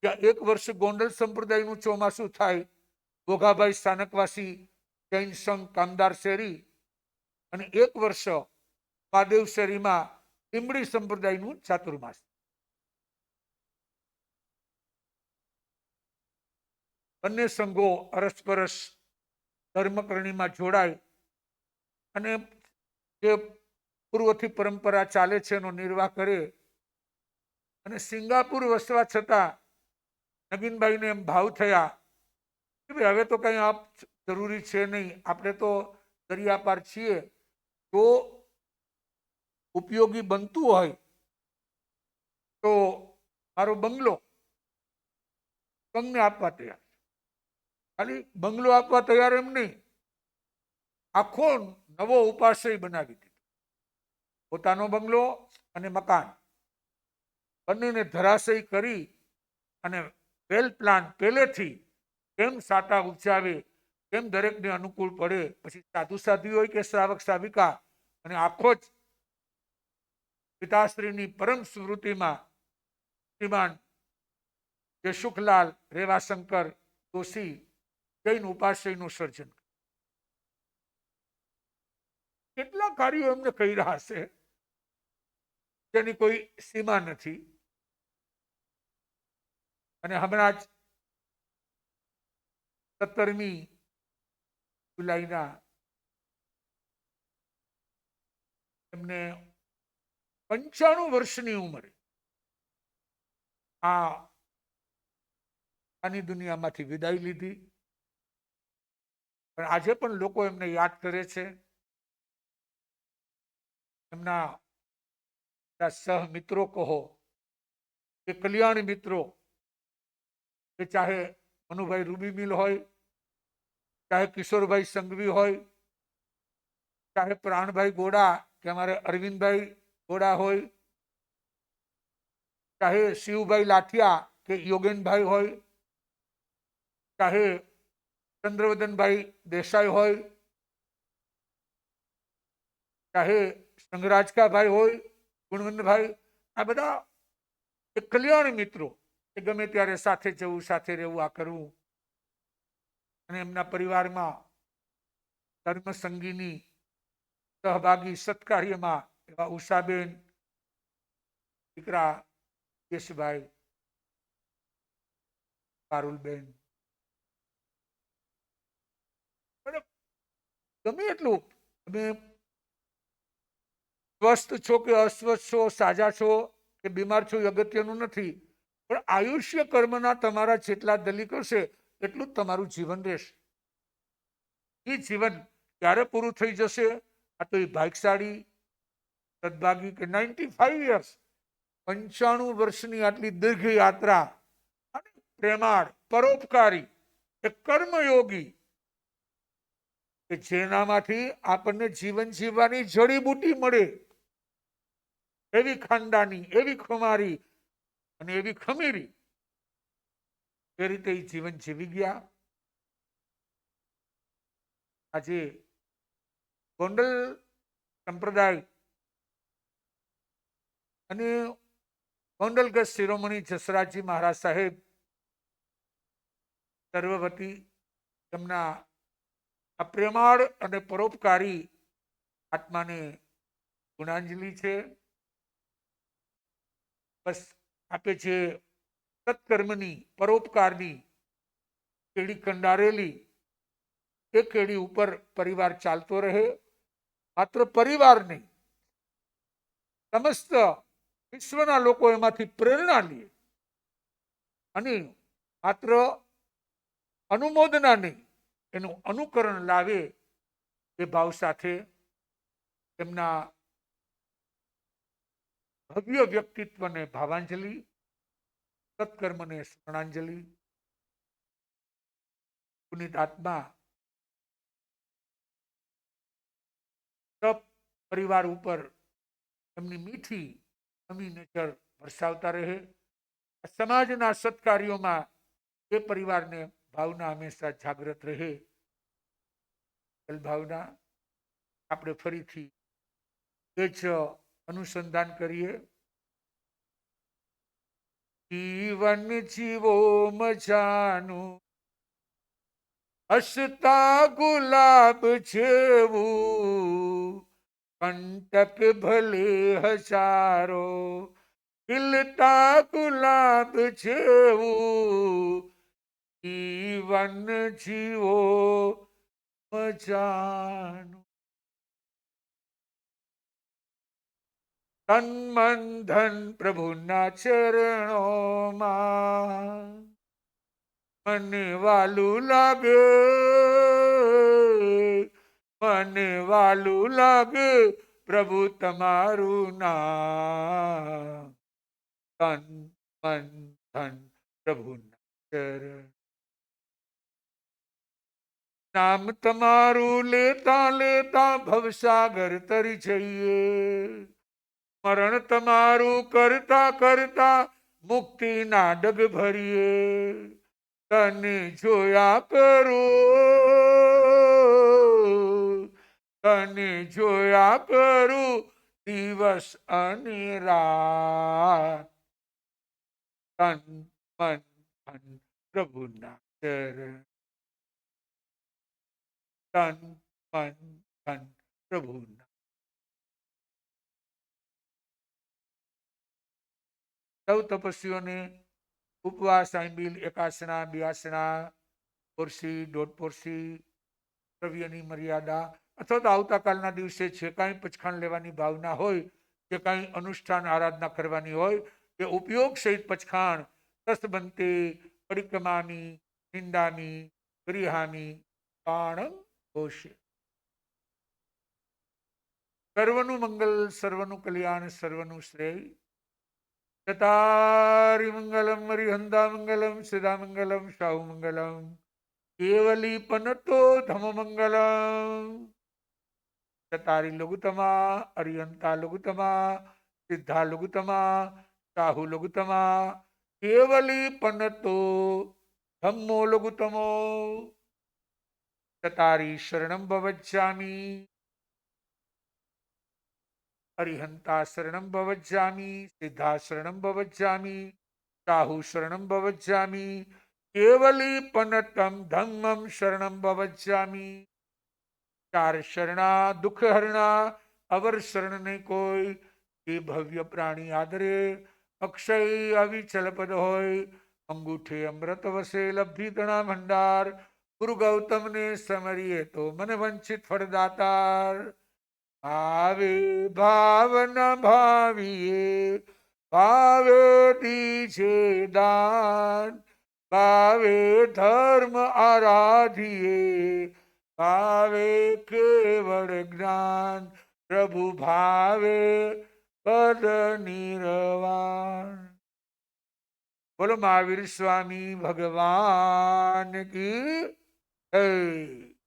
જ્યાં એક વર્ષ ગોંડલ સંપ્રદાયનું ચોમાસું થાય, ભોગાભાઈ સ્થાનકવાસી જૈન સંઘ કામદાર શેરી, અને એક વર્ષ મહાદેવ શેરીમાં લીંબડી સંપ્રદાયનું ચાતુર્માસ. બંને સંઘો અરસપરસ ધર્મકરણીમાં જોડાય અને જે પૂર્વથી પરંપરા ચાલે છે એનો નિર્વાહ કરે. અને સિંગાપુર વસવા છતાં નગીનભાઈને એમ ભાવ થયા કે ભાઈ હવે તો કઈ આપ જરૂરી છે નહીં, આપણે તો દરિયા પાર છીએ, તો ઉપયોગી બનતું હોય તો મારો બંગલો સંઘને આપવા તૈયાર. ખાલી બંગલો આપવા તૈયાર એમ નહીં, આખો નવો ઉપાશ્રય બનાવી દીધો. પોતાનો બંગલો અને મકાન બંનેને ધરાશયી કરી અને વેલ પ્લાન પહેલેથી કેમ સાટા ઉપજાવે, કેમ દરેકને અનુકૂળ પડે, પછી સાધુ સાધ્વી હોય કે શ્રાવક શ્રાવિકા, અને આખો જ પિતાશ્રીની પરમ સ્મૃતિમાં શ્રીમાન જયસુખલાલ રેવાશંકર જોશી જૈન ઉપાશ્રયનું સર્જન. કેટલા કાર્યો એમને કર્યા હશે જેની કોઈ સીમા નથી. અને હમણાં જ 17મી જુલાઈના એમને 95 વર્ષની ઉંમરે આની દુનિયામાંથી વિદાય લીધી. પણ આજે પણ લોકો એમને યાદ કરે છે. એમના સહ મિત્રો કહો કે કલ્યાણ મિત્રો, કે ચાહે મનુભાઈ રૂબી મિલ હોય, ચાહે કિશોરભાઈ સંઘવી હોય, ચાહે પ્રાણભાઈ ગોડા કે અમારે અરવિંદભાઈ ગોડા હોય, ચાહે શિવભાઈ લાઠિયા કે યોગેનભાઈ હોય, ચાહે ચંદ્રવદનભાઈ દેસાઈ હોય, ચાહે સંગરાજકાભાઈ હોય, ગુણવંતભાઈ, આ બધા એક કલ્યાણ મિત્રો કે ગમે ત્યારે સાથે જવું, સાથે રહેવું, આ કરવું. અને એમના પરિવારમાં ધર્મસંગીની સહભાગી સત્કાર્યમાં એવા ઉષાબેન, દીકરા યશભાઈ, પારુલબેન, ગમે એટલું તમે સ્વસ્થ છો કે અસ્વસ્થ છો, સાજા છો કે બીમાર છો, અગત્યનું નથી. પણ આયુષ્ય કર્મના તમારા જેટલા દલિકો છે એટલું જ તમારું જીવન રહેશે. એ જીવન ક્યારે પૂરું થઈ જશે આ તો એ ભાગ્યશાળી સદભાગી કે 95 યર્સ, 95 વર્ષની આટલી દીર્ઘ યાત્રા, પ્રેમાળ, પરોપકારી, એક કર્મયોગી કે જેનામાંથી આપણને જીવન જીવવાની જડીબુટી મળે, એવી ખાનદાની, એવી ખુમારી અને એવી ખમીરી, એ રીતે જીવન જીવી ગયા. આજે ગોંડલ સંપ્રદાય અને ગોંડલગઢ શિરોમણી જસરાજજી મહારાજ સાહેબ સર્વવતી તેમના આ પ્રેમાળ અને પરોપકારી આત્માને ગુણાંજલિ છે. બસ આપે જે સત્કર્મની, પરોપકારની કેડી કંડારેલી, એ કેડી ઉપર પરિવાર ચાલતો રહે. માત્ર પરિવાર નહીં, સમસ્ત વિશ્વના લોકો એમાંથી પ્રેરણા લે અને માત્ર અનુમોદના નહીં, એનું અનુકરણ લાવે. એ ભાવ સાથે એમના ભવ્ય વ્યક્તિત્વને ભાવાંજલિ, સત્કર્મને સ્મરણાંજલિ. પુનિત આત્મા સબ પરિવાર ઉપર એમની મીઠી નમી નજર વરસાવતા રહે. સમાજના સત્કાર્યોમાં એ પરિવારને ભાવના હંમેશા જાગૃત રહે. ભાવના આપણે ફરીથી એ જ અનુસંધાન કરીએ. જીવન જીવો મજાનું, હસતા ગુલાબ જેવું, કંટક ભલે હજારો, ખીલતા ગુલાબ જેવું, જીવન જીવો મજાનું. તન મન ધન પ્રભુના ચરણોમાં, મને વાલું લાગે, મને વાલું લાગે પ્રભુ તમારું નામ. તન મન ધન પ્રભુના ચરણ, નામ તમારું લેતા લેતા ભવસાગર તરી જઈએ, મરણ તમારું કરતા કરતા મુક્તિના ડગ ભરીએ. તને જોયા કરું, તને જોયા કરું દિવસ અને રાત. તન મન ધન પ્રભુના ચરણ, તન મન ધન પ્રભુના. સૌ તપસ્વીઓને ઉપવાસ, આંબીલ, એકાસના, બિયાસના, પોરસી, દોઢ પોરસી, દ્રવ્યની મર્યાદા અથવા તો આવતાકાલના દિવસે જે કાંઈ પચખાણ લેવાની ભાવના હોય, જે કાંઈ અનુષ્ઠાન આરાધના કરવાની હોય, એ ઉપયોગ સહિત પચખાણ તસ્બંતે પરિક્રમામી નિંદામી ગૃહામી પાણમ હોશે. સર્વનું મંગલ, સર્વનું કલ્યાણ, સર્વનું શ્રેય. ચતારી મંગલમ, હરિહંદા મંગલમ, સિદા મંગલમ, શાહુ મંગલમ, કેવલી પનતો ધમ મંગલમ. ચતારી લઘુતમા, અરિહંતા લઘુતમા, સિદ્ધા લઘુતમા, શાહુ લઘુતમા, કેવલી પનતો ધમ્મો લઘુતમો. ચતારી શરણમ ભવજ્જામી, અરિહંતા શરણમ ભવજ્જામી, સિદ્ધા શરણમ ભવજ્જામી, શાહુ શરણમ ભવજ્જામી, કેવલી પનતમ ધમ્મમ શરણમ ભવજ્જામી. ચાર શરણા દુઃખ હરણા, અવર શરણ નહીં કોઈ. એ ભવ્ય પ્રાણી આદરે, અક્ષય અવિચલ પદ હોય, અંગૂઠે અમૃત વસે, લબ્ધિ તણા ભંડાર. ગુરુ ગૌતમને સમરીએ તો મને વંચિત ફળદાતાર. ભાવે ભાવના ભાવીએ, ભાવે દીજે દાન, ભાવે ધર્મ આરાધીએ, ભાવે કેવળ જ્ઞાન. પ્રભુ ભાવે પદ નિર્વાણ. બોલો મહાવીર સ્વામી ભગવાન કી જય.